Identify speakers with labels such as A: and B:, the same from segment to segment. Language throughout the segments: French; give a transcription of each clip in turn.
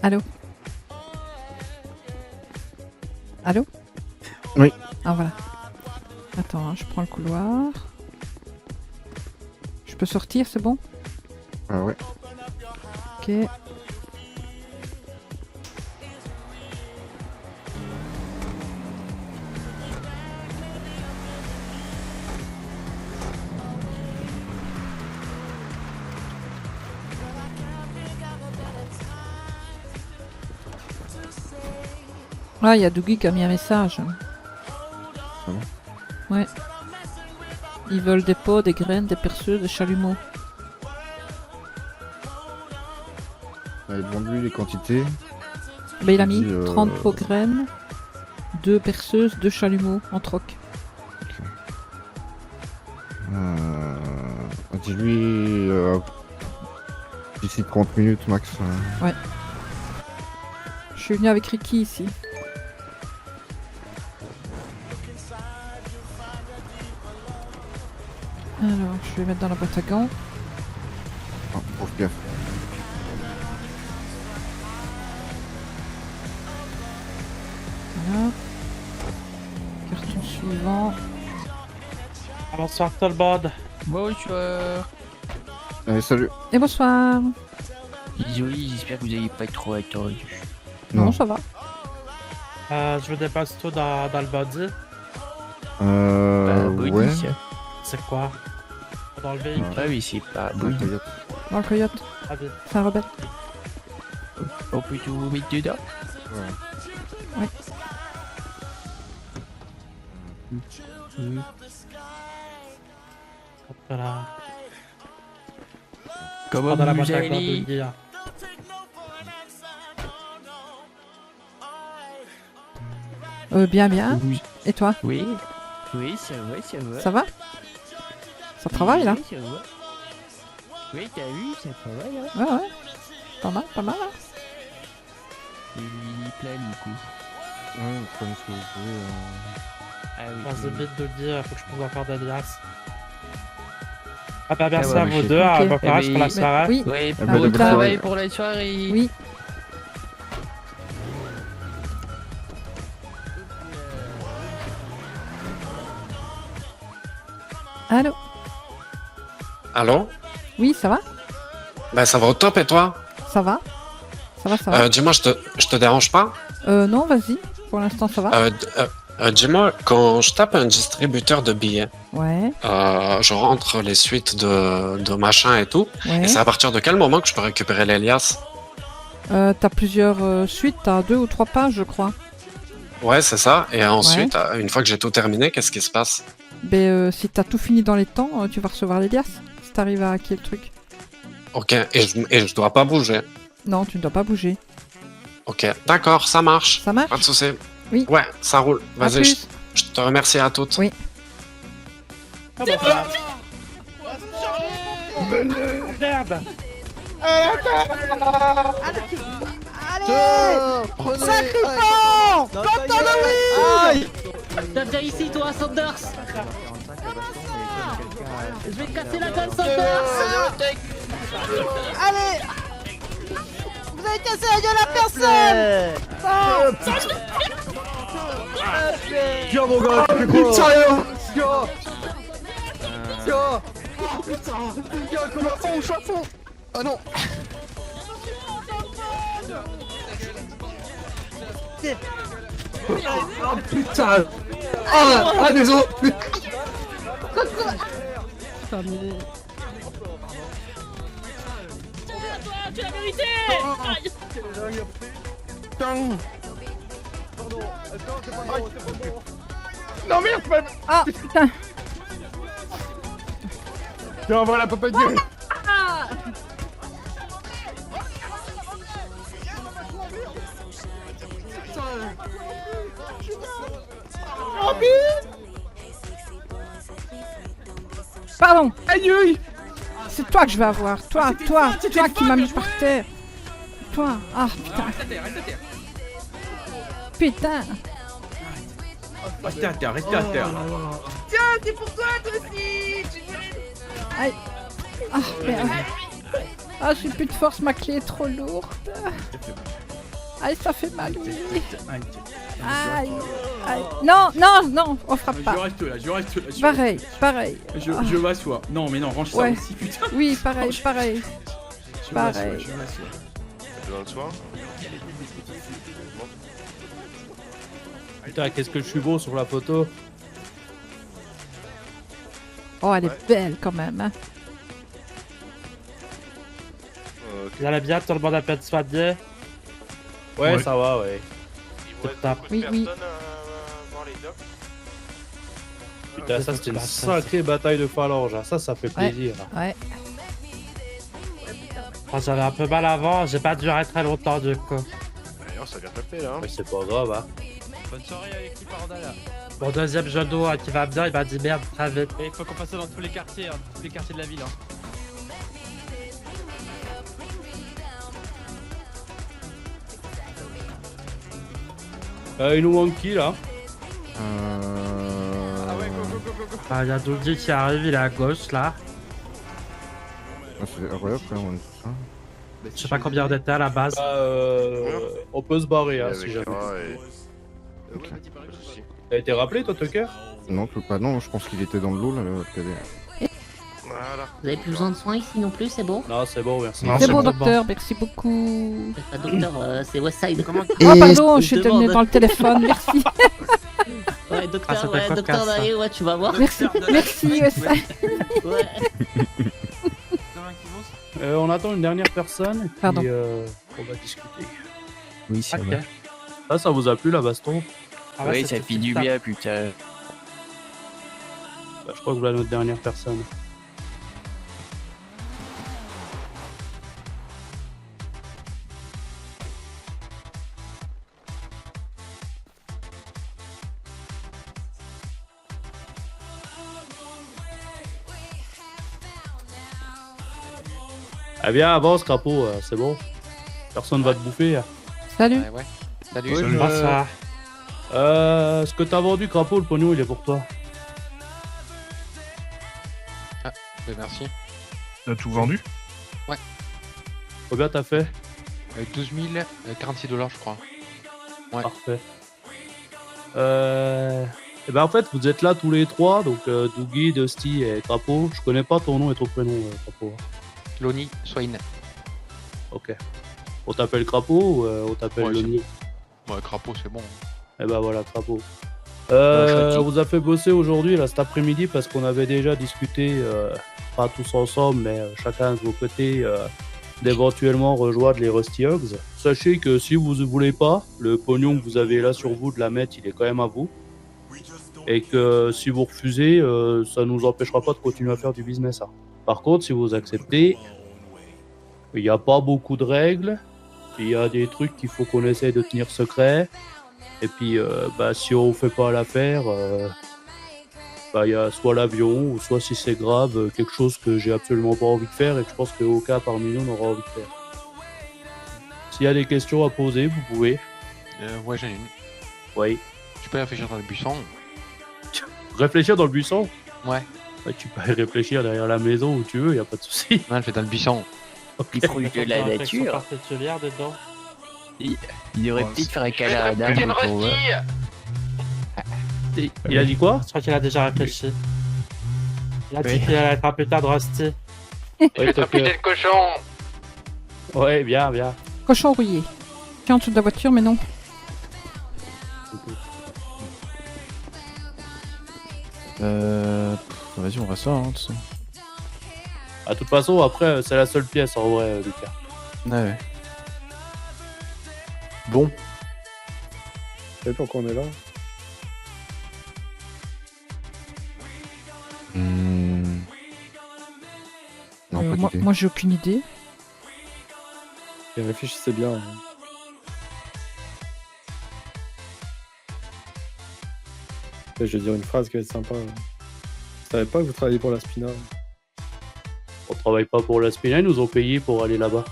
A: Allô? Allô?
B: Oui.
A: Ah voilà. Attends, hein, je prends le couloir. Je peux sortir, c'est bon?
B: Ah ouais.
A: Ok. Ah, il y a Dougie qui a mis un message.
B: Ah bon?
A: Ouais. Ils veulent des pots, des graines, des perceuses, des chalumeaux.
B: Devant lui les quantités.
A: Ben, il a mis
B: dit,
A: 30 pots graines, 2 perceuses, 2 chalumeaux en troc.
B: Dis-lui d'ici 30 minutes max.
A: Ouais. Je suis venu avec Ricky ici. Alors, je vais mettre dans la boîte à gants.
B: Ah, pour gaffe.
A: Voilà. Carton suivant.
C: Bonsoir tout le monde.
D: Bonsoir.
B: Allez, salut.
A: Et bonsoir.
D: Désolé, j'espère que vous n'allez pas trop attendu.
A: Non, ça va.
C: Je vous dépose tout dans le body.
D: Body,
B: Ouais.
D: ça.
C: C'est quoi? Dans le véhicule.
D: Ah oui, c'est pas
B: Ouais,
D: body.
A: Dans le coyote.
C: Ah, vite.
A: C'est un rebelle.
D: On peut tout mettre dedans.
B: Ouais.
C: Voilà.
D: Comment
C: Dans la
D: vous
C: boîte à gants
D: allez?
C: de Guy.
A: Bien, bien.
D: Vous-
A: Et toi?
D: Oui. Oui, ça va, ça va.
A: Ça va? Ça travaille là?
D: Oui, ça va. Oui, t'as vu, ça travaille, hein.
A: Ouais, ouais. Pas mal, pas mal. Hein.
D: Et il est plein, du coup.
B: Ouais, prenez ce que vous pouvez.
D: Ah oui.
C: Dans ce bit de Guy, faut que je puisse encore de glace. Ah bah merci
D: ouais,
C: à
D: mais
C: vous
D: je-
C: deux,
A: ok.
C: bon courage pour la
D: Mais-
C: soirée.
A: Oui.
D: Ouais,
B: Ah,
D: bon
B: bonne
D: travail
B: soirée.
D: pour la soirée.
A: Oui. Allô?
E: Allô?
A: Oui, ça va?
E: Ben ça va au top et toi?
A: Ça va? Ça va, ça va?
E: Dis-moi, je te dérange pas?
A: Non, vas-y. Pour l'instant, ça va?
E: Dis-moi, quand je tape un distributeur de billets,
A: Ouais,
E: je rentre les suites de machin et tout,
A: ouais.
E: et c'est à partir de quel moment que je peux récupérer les liasses?
A: T'as plusieurs suites, t'as 2 ou 3 pages, je crois.
E: Ouais, c'est ça, et ensuite, une fois que j'ai tout terminé, qu'est-ce qui se passe?
A: Ben, si t'as tout fini dans les temps, tu vas recevoir les liasses. Si t'arrives à hacker le truc.
E: Ok, et je dois pas bouger.
A: Non, tu ne dois pas bouger.
E: Ok, d'accord, ça marche.
A: Ça marche?
E: Pas de soucis.
A: Oui.
E: Ouais, ça roule.
A: À
E: Vas-y,
A: plus.
E: je te remercie à toutes.
A: Oui.
C: Ah bah ça. Merde.
F: T'as déjà ici toi Sanders. Je vais te casser la gueule Sanders.
G: Allez! Vous avez cassé la gueule à personne!
B: Tiens mon gars, tu fais quoi? Tiens! Tiens! Putain! Tiens, comme un fond au chafon! Ah non! Ah putain! Ah désolé!
F: Tu l'as mérité.
B: Putain! Non merde!
A: Ah, putain!
B: Tiens, voilà, papa de gueule!
A: Pardon!
B: Aïe aïe!
A: C'est toi que je vais avoir. Toi qui m'as mis par terre. Toi. Ah, putain. Putain.
B: Restez à terre, restez à terre!
A: Aïe. Ah, merde. Ah, j'ai plus de force, ma clé est trop lourde. Aïe, ça fait mal, oui. Aïe, aïe. Non, non, non, on frappe
H: Je
A: pas.
H: reste là, je reste là.
A: Pareil, pareil.
H: Je m'assois. Non, mais non, range
A: Ouais.
H: ça aussi, putain.
A: Oui, pareil, pareil.
H: Je m'assois,
A: Pareil.
H: je m'assois.
B: Tu vas le soir?
C: Putain, qu'est-ce que je suis beau sur la photo.
A: Oh, elle est belle quand même. Hein.
C: Vous allez bien, tout le monde aperçoit bien? Ouais, ça va, ouais.
A: Oui, oui.
C: Putain, ça c'était une sacrée bataille de phalange, hein. Ça fait plaisir.
A: Ouais.
C: Ah, j'avais un peu mal avant, j'ai pas duré très longtemps du coup.
B: D'ailleurs, ça vient taper là.
C: Mais c'est pas grave, hein.
D: Bonne soirée avec l'équipe Ardala.
C: Mon deuxième genou qui va bien, il m'a dit merde très vite.
D: Et il faut qu'on fasse ça dans tous les quartiers, hein, tous les quartiers de la ville. Hein.
C: Il nous manque qui là?
D: Ah ouais, go, go, go, go, go.
C: Ah, il y a Dougie qui arrive, il est à gauche là.
B: Ouais, après, on est tout ça.
C: Je sais pas combien on était à la base. On peut se barrer hein, si jamais.
B: Ok, pas de soucis.
C: T'as été rappelé toi, Tucker?
B: Non, non, je pense qu'il était dans le lot là, le cadet. Voilà.
F: Vous avez plus besoin de soins ici non plus, c'est bon?
C: Non, c'est bon, merci.
E: Non,
A: C'est
E: c'est
A: bon,
E: bon.
A: docteur, merci beaucoup.
F: C'est pas docteur, c'est Westside.
A: Oh, pardon, je suis
F: demande.
A: devenu dans le téléphone, merci.
F: Ouais, docteur,
C: Ah, c'était
F: ouais,
C: cocasse,
F: docteur
C: ça.
F: Daé, ouais, tu vas voir.
A: Merci, merci, ouais, ça.
F: Ouais.
C: On attend une dernière personne et puis
A: Pardon.
C: on va discuter.
I: Oui, c'est
C: Ok.
I: vrai.
C: Ça vous a plu la baston?
I: Oui, ça fait du bien, putain.
C: Bah, je crois que voilà notre dernière personne. Ah bien, avance, crapaud, c'est bon. Personne va te bouffer. Hein.
A: Salut.
E: Ouais. Salut.
B: Ouais,
C: Bonsoir. Ce que t'as vendu, crapaud, le pognon, il est pour toi.
E: Merci.
J: T'as tout vendu?
C: Combien t'as fait?
E: 12 000, 46 $, je crois. Ouais.
C: Parfait. Et ben en fait, vous êtes là tous les trois, donc Dougie, Dusty et Crapaud. Je connais pas ton nom et ton prénom, Crapaud.
E: Loni, Swain.
C: Ok. On t'appelle Crapaud ou on t'appelle
E: Ouais,
C: Loni?
E: Ouais, crapaud, c'est bon.
C: Eh ben voilà, Crapaud.
I: chouette.
C: On vous a fait bosser aujourd'hui, là, cet après-midi, parce qu'on avait déjà discuté, pas tous ensemble, mais chacun de vos côtés, d'éventuellement rejoindre les Rusty Hogs. Sachez que si vous ne voulez pas, le pognon que vous avez là sur vous de la mettre, il est quand même à vous. Et que si vous refusez, ça ne nous empêchera pas de continuer à faire du business. Hein. Par contre, si vous acceptez, il n'y a pas beaucoup de règles. Il y a des trucs qu'il faut qu'on essaie de tenir secret. Et puis, si on ne fait pas l'affaire, il y a soit l'avion, ou soit si c'est grave, quelque chose que j'ai absolument pas envie de faire et que je pense qu'aucun parmi nous n'aura envie de faire. S'il y a des questions à poser, vous pouvez.
E: Ouais, j'en ai une.
C: Oui.
E: Tu peux réfléchir dans le buisson?
C: Réfléchir dans le buisson?
E: Ouais.
C: Ouais, tu peux réfléchir derrière la maison où tu veux, y a pas de souci.
E: Non, elle fait dans le buisson.
I: Les proches de la nature.
C: particulière dedans.
I: Il aurait peut-être faire un câlin à Adam.
C: Il a dit quoi?
K: Je crois qu'il a déjà réfléchi. Il a dit
I: Oui.
K: qu'il allait être un putain de Rusty.
C: Ouais,
E: de cochon!
C: ouais, bien, bien.
A: Cochon rouillé. Tiens, en dessous de la voiture, mais non.
I: Vas-y, on reste là, hein, de toute façon.
C: De toute façon, après, c'est la seule pièce en vrai, Lucas.
I: Ouais. Bon.
B: Et pourquoi on est là? Non, pas d'idée.
A: Moi, j'ai aucune idée.
B: Et réfléchissez bien. Hein. Je vais dire une phrase qui va être sympa. Je savais pas que vous travaillez pour la Spina.
C: On travaille pas pour la Spina, ils nous ont payé pour aller là-bas.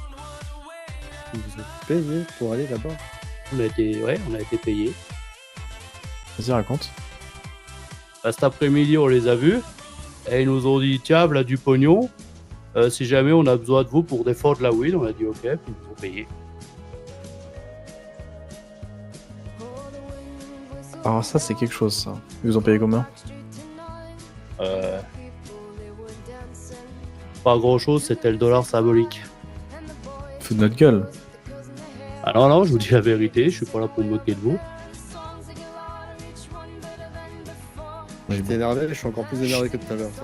B: Vous vous êtes payé pour aller là-bas.
C: On a été payé.
I: Vas-y, raconte.
C: Cet après-midi, on les a vus. Et ils nous ont dit, tiens, voilà du pognon. Si jamais on a besoin de vous pour défendre la win, on a dit ok, puis ils nous ont payé.
I: Alors ça, c'est quelque chose, ça. Ils vous ont payé combien?
C: Pas grand chose, c'était le dollar symbolique.
I: Fous de notre gueule.
C: Ah non, non, je vous dis la vérité, je suis pas là pour me moquer de vous.
B: J'étais énervé, je suis encore plus énervé que tout à l'heure. ça.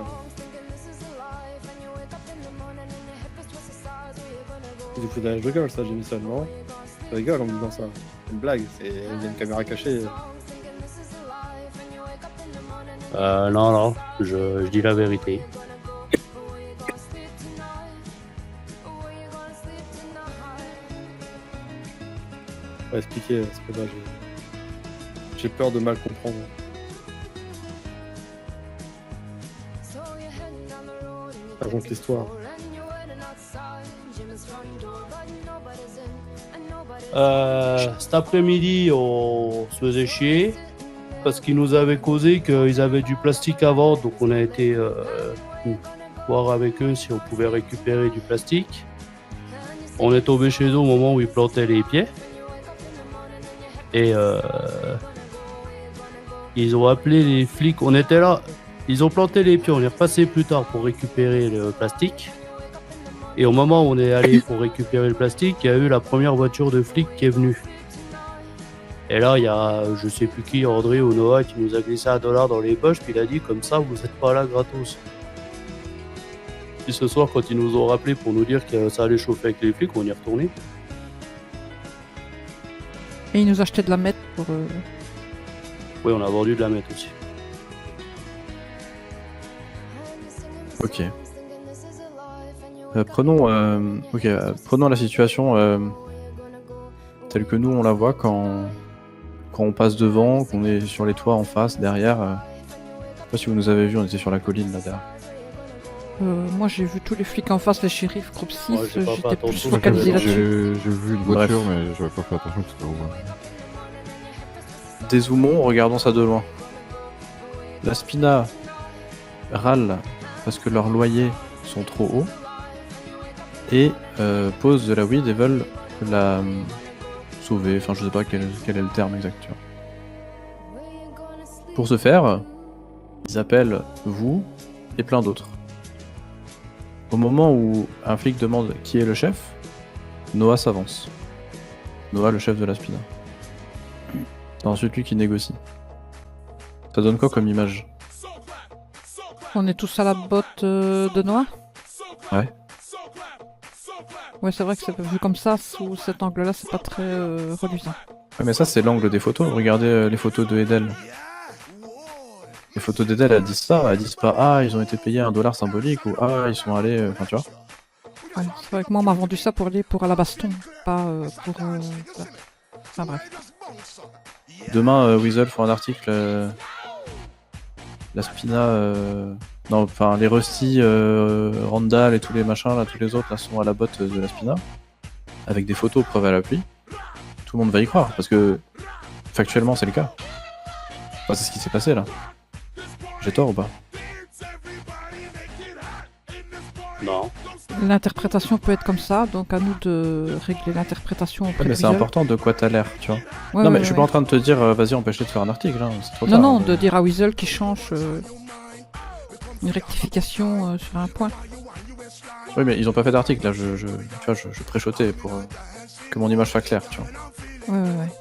B: Du coup, je rigole, ça, j'ai mis ça devant. Je rigole en me disant ça. C'est une blague, il y a une caméra cachée.
C: Non, non, je dis la vérité.
B: On va expliquer, parce que là, j'ai peur de mal comprendre. Raconte l'histoire.
C: Cet après-midi, on se faisait chier parce qu'ils nous avaient causé qu'ils avaient du plastique à vendre, donc on a été voir avec eux si on pouvait récupérer du plastique. On est tombé chez eux au moment où ils plantaient les pieds et ils ont appelé les flics. On était là, ils ont planté les pieds, on est repassé plus tard pour récupérer le plastique. Et au moment où on est allé pour récupérer le plastique, il y a eu la première voiture de flic qui est venue. Et là, il y a, je sais plus qui, André ou Noah, qui nous a glissé $1 dans les poches, puis il a dit comme ça, vous êtes pas là gratos. Puis ce soir, quand ils nous ont rappelé pour nous dire que ça allait chauffer avec les flics, on y est retourné.
A: Et ils nous achetaient de la meth pour...
C: Oui, on a vendu de la meth aussi.
I: Ok. Prenons la situation telle que nous on la voit quand on passe devant, qu'on est sur les toits en face, derrière. Je sais pas si vous nous avez vu, on était sur la colline là derrière.
A: moi j'ai vu tous les flics en face, les shérifs, groupe 6,
C: Ouais, j'ai pas fait
A: j'étais
C: attention,
A: plus
C: j'ai
A: focalisé
C: pas-
A: là-dessus.
J: J'ai vu une
I: Bref.
J: voiture, mais j'avais pas fait attention que c'était où.
I: Dézoomons, regardons ça de loin. La Spina râle parce que leurs loyers sont trop hauts et pose de la weed et veulent la sauver. Enfin, je sais pas quel est le terme exact. tu vois. Pour ce faire, ils appellent vous et plein d'autres. Au moment où un flic demande qui est le chef, Noah s'avance. Noah, le chef de la Spina. C'est ensuite lui qui négocie. Ça donne quoi comme image?
A: On est tous à la botte de Noah.
I: Ouais.
A: Ouais, c'est vrai que c'est vu comme ça, sous cet angle-là, c'est pas très reluisant.
I: Ouais, mais ça, c'est l'angle des photos. Regardez les photos de Edel. Les photos d'Edel, elles disent ça. Elles disent pas, ah, ils ont été payés $1 symbolique, ou ah, ils sont allés. Enfin, tu vois.
A: Ouais, c'est vrai que moi, on m'a vendu ça pour aller pour à la baston, pas pour... voilà. Enfin bref.
I: Demain, Weasel fera un article. La Spina. Non, enfin, les Rusty, Randall et tous les machins, là, tous les autres, là, sont à la botte de la Spina. Avec des photos, preuves à l'appui. Tout le monde va y croire, parce que factuellement, c'est le cas. Enfin, c'est ce qui s'est passé là. J'ai tort ou pas?
C: Non.
A: L'interprétation peut être comme ça, donc à nous de régler l'interprétation auprès
I: Ouais, mais
A: de
I: c'est
A: Weasel.
I: important de quoi t'as l'air, tu vois.
A: Ouais,
I: non, mais
A: ouais,
I: je suis
A: ouais.
I: pas en train de te dire, vas-y, empêche-les de faire un article, hein, c'est trop
A: Non,
I: tard.
A: non, de dire à Weasel qu'il change une rectification sur un point.
I: Oui, mais ils ont pas fait d'article là, tu vois, je préchotais pour que mon image soit claire, tu vois.
A: Ouais, ouais, ouais.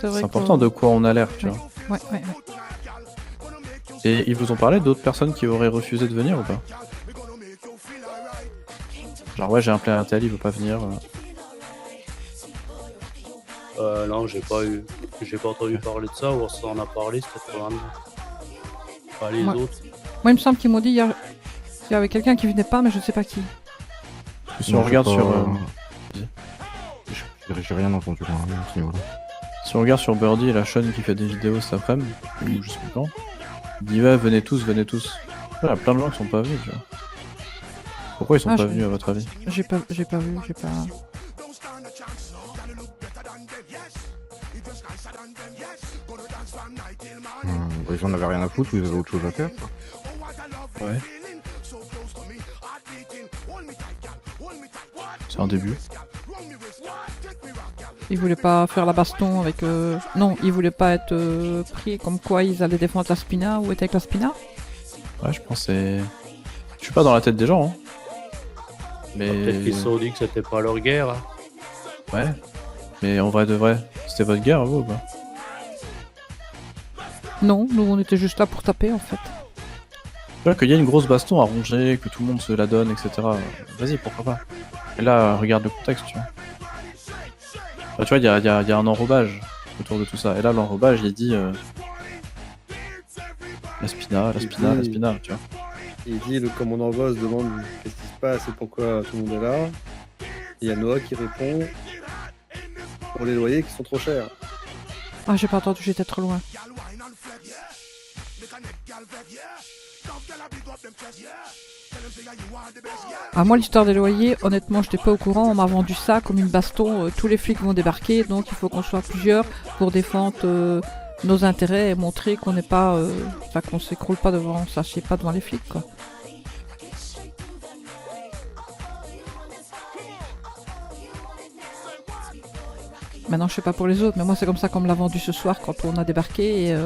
I: C'est important de quoi on a l'air, tu
A: ouais.
I: vois.
A: Ouais, ouais, ouais.
I: Et ils vous ont parlé d'autres personnes qui auraient refusé de venir ou pas? Genre, ouais, j'ai appelé un tel, il veut pas venir.
C: Non, j'ai pas entendu parler de ça, ou si on en a parlé, c'était pour un... Pas les
A: Ouais.
C: autres.
A: Moi, il me semble qu'ils m'ont dit hier qu'il y avait quelqu'un qui venait pas, mais je sais pas qui.
I: Si on regarde sur.
J: J'ai rien entendu là, à ce niveau-là.
I: Si on regarde sur Birdie et la Sean qui fait des vidéos cet après-midi, ou je sais plus quand, il dit ouais, venez tous, venez tous. Il y a plein de gens qui sont pas venus, tu vois. Pourquoi ils sont
A: Ah,
I: pas
A: je-
I: venus à votre avis?
A: J'ai pas vu, j'ai pas...
J: Ils en avaient rien à foutre ou ils avaient autre chose à faire.
I: Ouais. C'est un début.
A: Ils voulaient pas faire la baston avec... Non, ils voulaient pas être pris comme quoi ils allaient défendre la Spina ou être avec la Spina.
I: Ouais, je pense que c'est... Je suis pas dans la tête des gens, hein. Mais...
C: Peut-être qu'ils se sont dit que c'était pas leur guerre. Hein.
I: Ouais. Mais en vrai de vrai, c'était votre guerre, vous ou pas?
A: Non, nous on était juste là pour taper en fait.
I: Tu vois qu'il y a une grosse baston à ronger, que tout le monde se la donne, etc. Vas-y, pourquoi pas. Et là, regarde le contexte, tu vois. Enfin, tu vois, il y a un enrobage autour de tout ça. Et là, l'enrobage, il dit... La Spina, tu vois.
B: Il dit, le commandant Voss demande qu'est-ce qui se passe et pourquoi tout le monde est là. Il y a Noah qui répond pour les loyers qui sont trop chers.
A: Ah, j'ai pas entendu, j'étais trop loin. Ah, moi, l'histoire des loyers, honnêtement, j'étais pas au courant. On m'a vendu ça comme une baston. Tous les flics vont débarquer, donc il faut qu'on soit plusieurs pour défendre nos intérêts et montrer qu'on n'est pas. Enfin, qu'on s'écroule pas devant, ça, je sais pas, devant les flics, quoi. Maintenant, je sais pas pour les autres, mais moi, c'est comme ça qu'on me l'a vendu ce soir quand on a débarqué. Et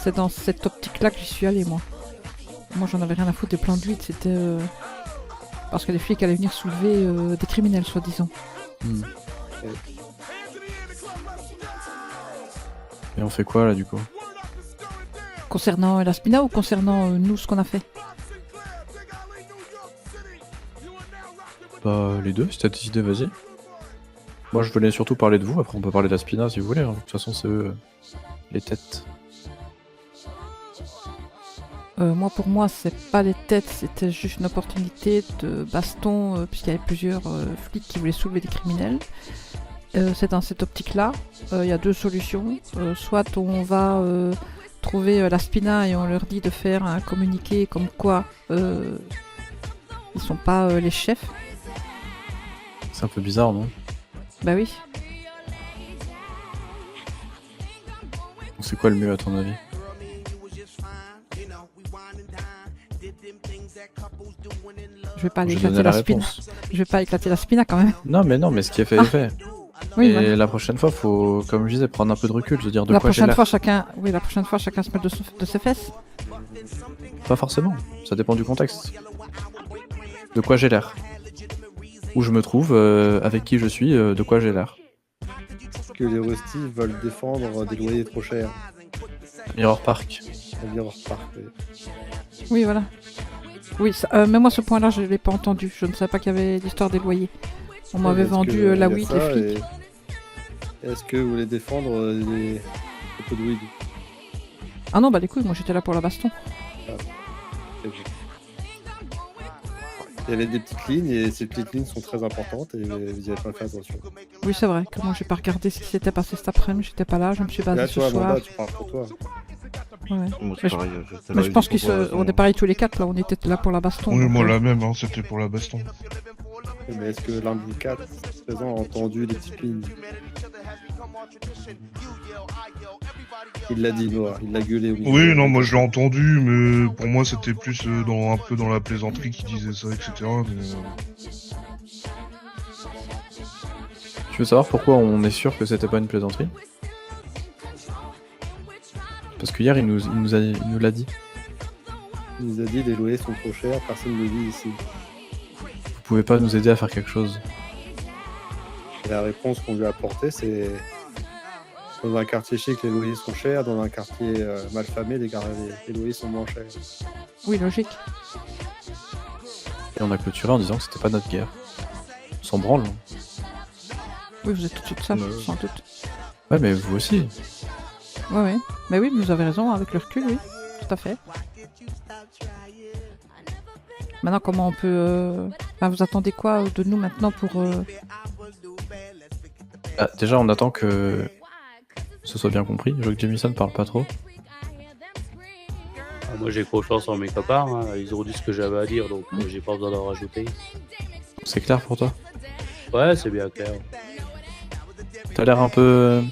A: c'est dans cette optique-là que j'y suis allé, moi. Moi, j'en avais rien à foutre des plans de huit, c'était parce que les flics allaient venir soulever des criminels, soi-disant.
I: Et on fait quoi là du coup?
A: Concernant la Spina ou concernant nous, ce qu'on a fait?
I: Bah les deux, si t'as décidé, vas-y. Moi je voulais surtout parler de vous, après on peut parler de la Spina si vous voulez, hein. De toute façon c'est eux les têtes.
A: Moi, pour moi, c'est pas les têtes, c'était juste une opportunité de baston, puisqu'il y avait plusieurs flics qui voulaient soulever des criminels. C'est dans cette optique-là. Il y a deux solutions. Soit on va trouver la Spina et on leur dit de faire un communiqué comme quoi ils sont pas les chefs.
I: C'est un peu bizarre, non?
A: Bah oui.
I: C'est quoi le mieux à ton avis?
A: Je vais pas aller
I: Je
A: éclater
I: donnais
A: la
I: la
A: Spina.
I: réponse.
A: Je vais pas éclater la Spina quand même.
I: Non mais ce qui est fait est fait.
A: Oui,
I: et
A: voilà.
I: la prochaine fois, faut, comme je disais, prendre un peu de recul, se dire de
A: La
I: quoi j'ai
A: prochaine
I: l'air.
A: fois, chacun se met de ses fesses.
I: Pas forcément, ça dépend du contexte. De quoi j'ai l'air. Où je me trouve, avec qui je suis, de quoi j'ai l'air.
B: Que les Rusty veulent défendre des loyers trop chers.
I: Mirror Park.
B: Mirror Park, oui.
A: Oui, voilà. Oui, mais moi, ce point-là, je l'ai pas entendu. Je ne savais pas qu'il y avait l'histoire des loyers. On m'avait vendu la weed, les flics.
B: Est-ce que vous voulez défendre les pots de weed?
A: Ah non, bah les couilles, moi j'étais là pour la baston.
B: Il y avait des petites lignes et ces petites lignes sont très importantes et vous n'y avez pas fait attention.
A: Oui, c'est vrai que moi j'ai pas regardé ce qui s'était passé cet après-midi, j'étais pas là, je me suis basé
B: Là,
A: ce
B: toi,
A: soir.
B: Amanda, tu parles pour toi.
A: Ouais.
J: Moi,
A: Mais
J: c'est pareil.
A: mais je pense qu'on est pareil tous les quatre là, on était là pour la baston.
L: Oui,
A: donc,
L: moi la même, hein, c'était pour la baston.
B: Mais est-ce que l'un de vous quatre présent a entendu les petites lignes? Il l'a dit, Noah, il l'a gueulé au micro.
L: Oui, non, moi je l'ai entendu, mais pour moi c'était plus un peu dans la plaisanterie qui disait ça, etc. Mais,
I: Tu veux savoir pourquoi on est sûr que c'était pas une plaisanterie? Parce que hier il nous l'a dit.
B: Il nous a dit les loyers sont trop chers, personne ne vit ici.
I: Vous pouvez pas nous aider à faire quelque chose?
B: Et la réponse qu'on lui a apportée, c'est dans un quartier chic, les loyers sont chers, dans un quartier malfamé, les loyers sont moins chers.
A: Oui, logique.
I: Et on a clôturé en disant que c'était pas notre guerre. On s'en branle.
A: Oui, vous êtes tout de suite ça, sans doute.
I: Ouais, mais vous aussi.
A: Ouais. Mais oui, vous avez raison, avec le recul, oui. Tout à fait. Maintenant, comment on peut... Enfin, vous attendez quoi de nous maintenant pour...
I: Ah, déjà, on attend que ce soit bien compris. Je vois que Jamison parle pas trop.
C: Ah, moi j'ai confiance en mes copains, hein. Ils ont dit ce que j'avais à dire, donc j'ai pas besoin d'en rajouter.
I: C'est clair pour toi?
C: Ouais, c'est bien clair.
I: T'as l'air un peu...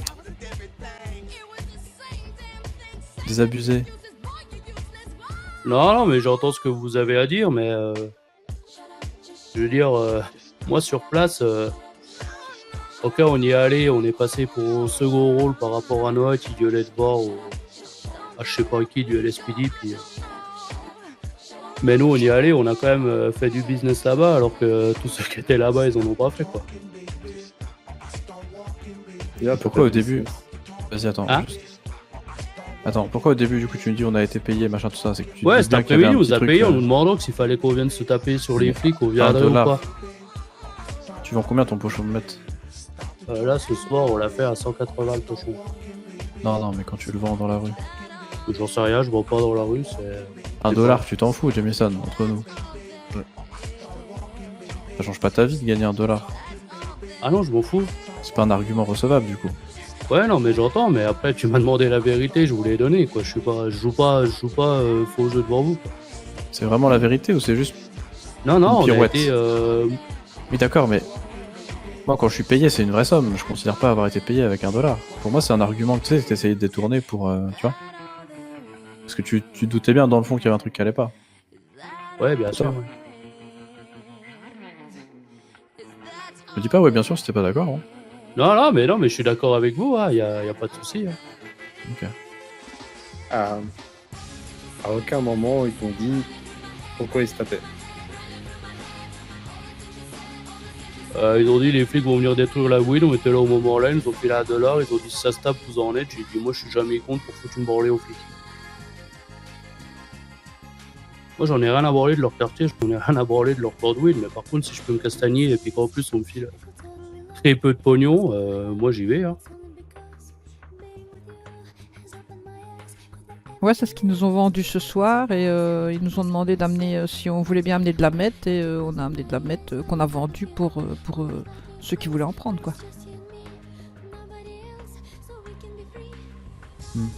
I: désabusé.
C: Non, mais j'entends ce que vous avez à dire, mais Je veux dire, moi sur place, ok, on y est allé, on est passé pour un second rôle par rapport à Noah qui gueulait de voir à je sais pas qui du LSPD. Puis, mais nous, on y est allé, on a quand même fait du business là-bas, alors que tous ceux qui étaient là-bas, ils en ont pas fait, quoi.
I: Pourquoi au début... Vas-y, attends.
C: Hein
I: juste. Attends, pourquoi au début, du coup, tu me dis on a été payé, machin, tout ça, c'est que tu
C: Ouais,
I: dis
C: cet
I: bien qu'il y avait
C: après-midi,
I: un
C: on nous
I: petit
C: a
I: truc,
C: payé en nous demandant que s'il fallait qu'on vienne se taper sur les flics, on viendrait ou
I: $1.
C: pas.
I: Tu vends combien ton pochon de mètre?
C: Là, ce soir, on l'a fait à 180 le pochon.
I: Non, mais quand tu le vends dans la rue.
C: J'en sais rien, je vends pas dans la rue, c'est...
I: $1, tu t'en fous, Jamison, entre nous.
C: Ouais.
I: Ça change pas ta vie de gagner $1.
C: Ah non, je m'en fous.
I: C'est pas un argument recevable, du coup.
C: Ouais, non, mais j'entends, mais après, tu m'as demandé la vérité, je vous l'ai donné, quoi. Je joue pas faux jeu devant vous, quoi.
I: C'est vraiment la vérité ou c'est juste
C: Non,
I: une
C: on a
I: pirouette?
C: été...
I: Oui, d'accord, mais moi, quand je suis payé, c'est une vraie somme. Je considère pas avoir été payé avec $1. Pour moi, c'est un argument que tu sais, t'essayais de détourner pour, tu vois. Parce que tu doutais bien dans le fond qu'il y avait un truc qui allait pas.
C: Ouais, bien sûr. Ouais.
I: Je me dis pas, ouais, bien sûr, si t'es pas d'accord. Hein.
C: Non, mais je suis d'accord avec vous, hein, y a pas de souci. Hein.
I: Ok.
B: À aucun moment, ils t'ont dit pourquoi ils se tapaient.
C: Ils ont dit les flics vont venir détruire la weed, on était là au moment là, ils nous ont filé $1, ils ont dit si ça se tape, vous en êtes. J'ai dit moi je suis jamais contre pour foutre une branlée aux flics. Moi j'en ai rien à branler de leur quartier, j'en ai rien à branler de leur port de weed, mais par contre si je peux me castagner et puis qu'en plus on me file très peu de pognon, moi j'y vais. Hein.
A: Ouais, c'est ce qu'ils nous ont vendu ce soir et ils nous ont demandé d'amener, si on voulait bien amener de la meth et on a amené de la meth qu'on a vendue pour ceux qui voulaient en prendre, quoi.
I: Vous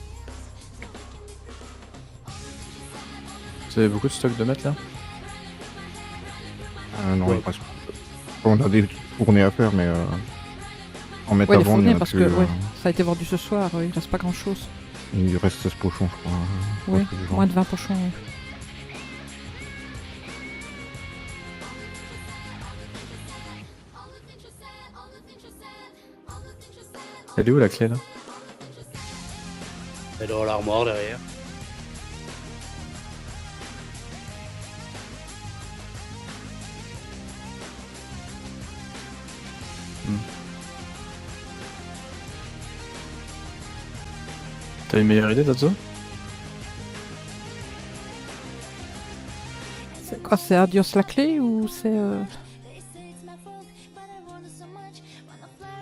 I: avez beaucoup de stock de mètres là?
J: Non, il reste... On a des tournées à faire, mais en mettre
A: Ouais,
J: à
A: les
J: vendre, il y en
A: fournées,
J: a
A: parce
J: plus,
A: que ouais, ça a été vendu ce soir, il reste pas grand chose.
J: Il reste 16 pochons, je crois.
A: Oui, moins de 20 pochons. Oui.
I: Elle est où la clé là?
C: Elle est dans l'armoire derrière.
I: T'as une meilleure idée, Tatsu?
A: C'est quoi, c'est Adios la clé ou c'est...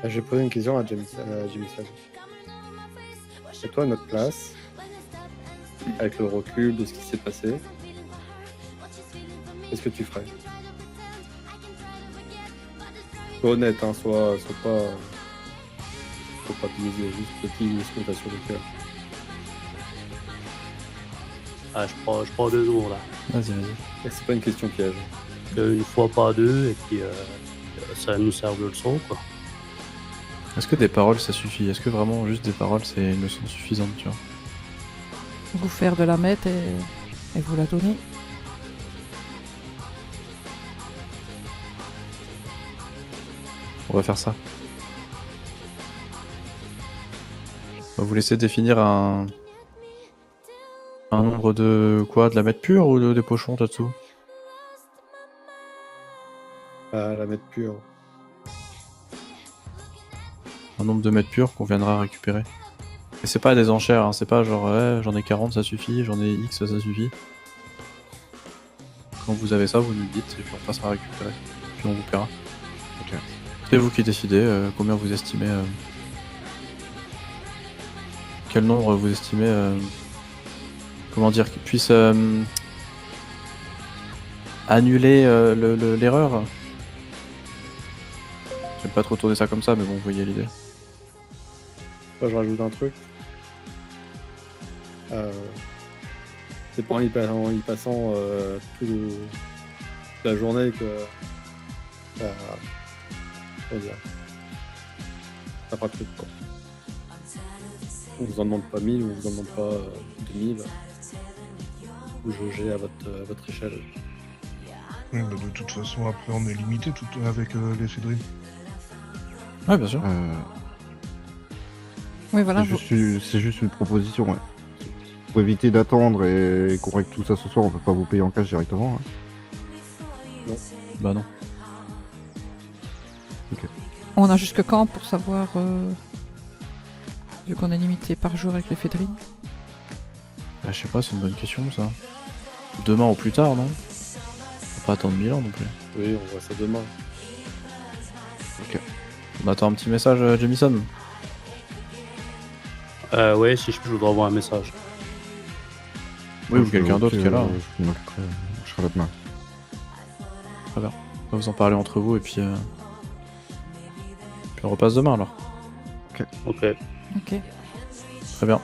B: J'ai posé une question à Jimmy Sage. Et toi, à notre place, avec le recul de ce qui s'est passé, qu'est-ce que tu ferais? Sois honnête, hein, sois pas biaisé, juste petit scrutin sur le cœur.
C: Ah, je prends 2 jours là.
I: Vas-y.
B: Et c'est pas une question piège.
C: Une fois pas deux, et puis ça nous sert de leçon, quoi.
I: Est-ce que des paroles ça suffit? Est-ce que vraiment juste des paroles c'est une leçon suffisante, tu vois?
A: vous faire de la meth et vous la donner.
I: On va faire ça. On va vous laisser définir un nombre de quoi? De la meth pure ou des pochons, Tatsu?
B: La meth pure.
I: Un nombre de mètres purs qu'on viendra récupérer. Et c'est pas des enchères, hein, c'est pas genre ouais, j'en ai 40 ça suffit, j'en ai X ça suffit. Quand vous avez ça, vous nous le dites et puis on passera à récupérer. Puis on vous paiera.
J: Ok.
I: C'est vous qui décidez combien vous estimez. Quel nombre vous estimez. Comment dire, qui puisse annuler l'erreur. J'aime pas trop tourner ça comme ça, mais bon, vous voyez l'idée.
B: Moi, je rajoute un truc. C'est pas en y passant toute la journée que comment dire, ça fera truc, quoi. On vous en demande pas 1000, on vous en demande pas 2000. Vous jaugez à votre échelle.
L: Oui, bah de toute façon, après, on est limité tout avec l'éphédrine.
I: Ouais, bien sûr.
A: Oui, voilà.
J: C'est juste une proposition, ouais. Pour éviter d'attendre et qu'on règle tout ça ce soir, on peut pas vous payer en cash directement. Hein.
I: Bah non.
J: Ok.
A: On a jusque quand pour savoir, vu qu'on est limité par jour avec l'éphédrine?
I: Bah, je sais pas, c'est une bonne question ça. Demain ou plus tard, non? Faut pas attendre 1000 ans non plus.
B: Oui, on voit ça demain.
I: Ok. On attend un petit message, Jamison.
C: Ouais, si je voudrais envoyer un message.
I: Oui, ou quelqu'un d'autre qui est là.
J: Je serai là demain.
I: Très bien. On va vous en parler entre vous et puis on repasse demain alors.
C: Ok.
A: Ok.
I: Très bien.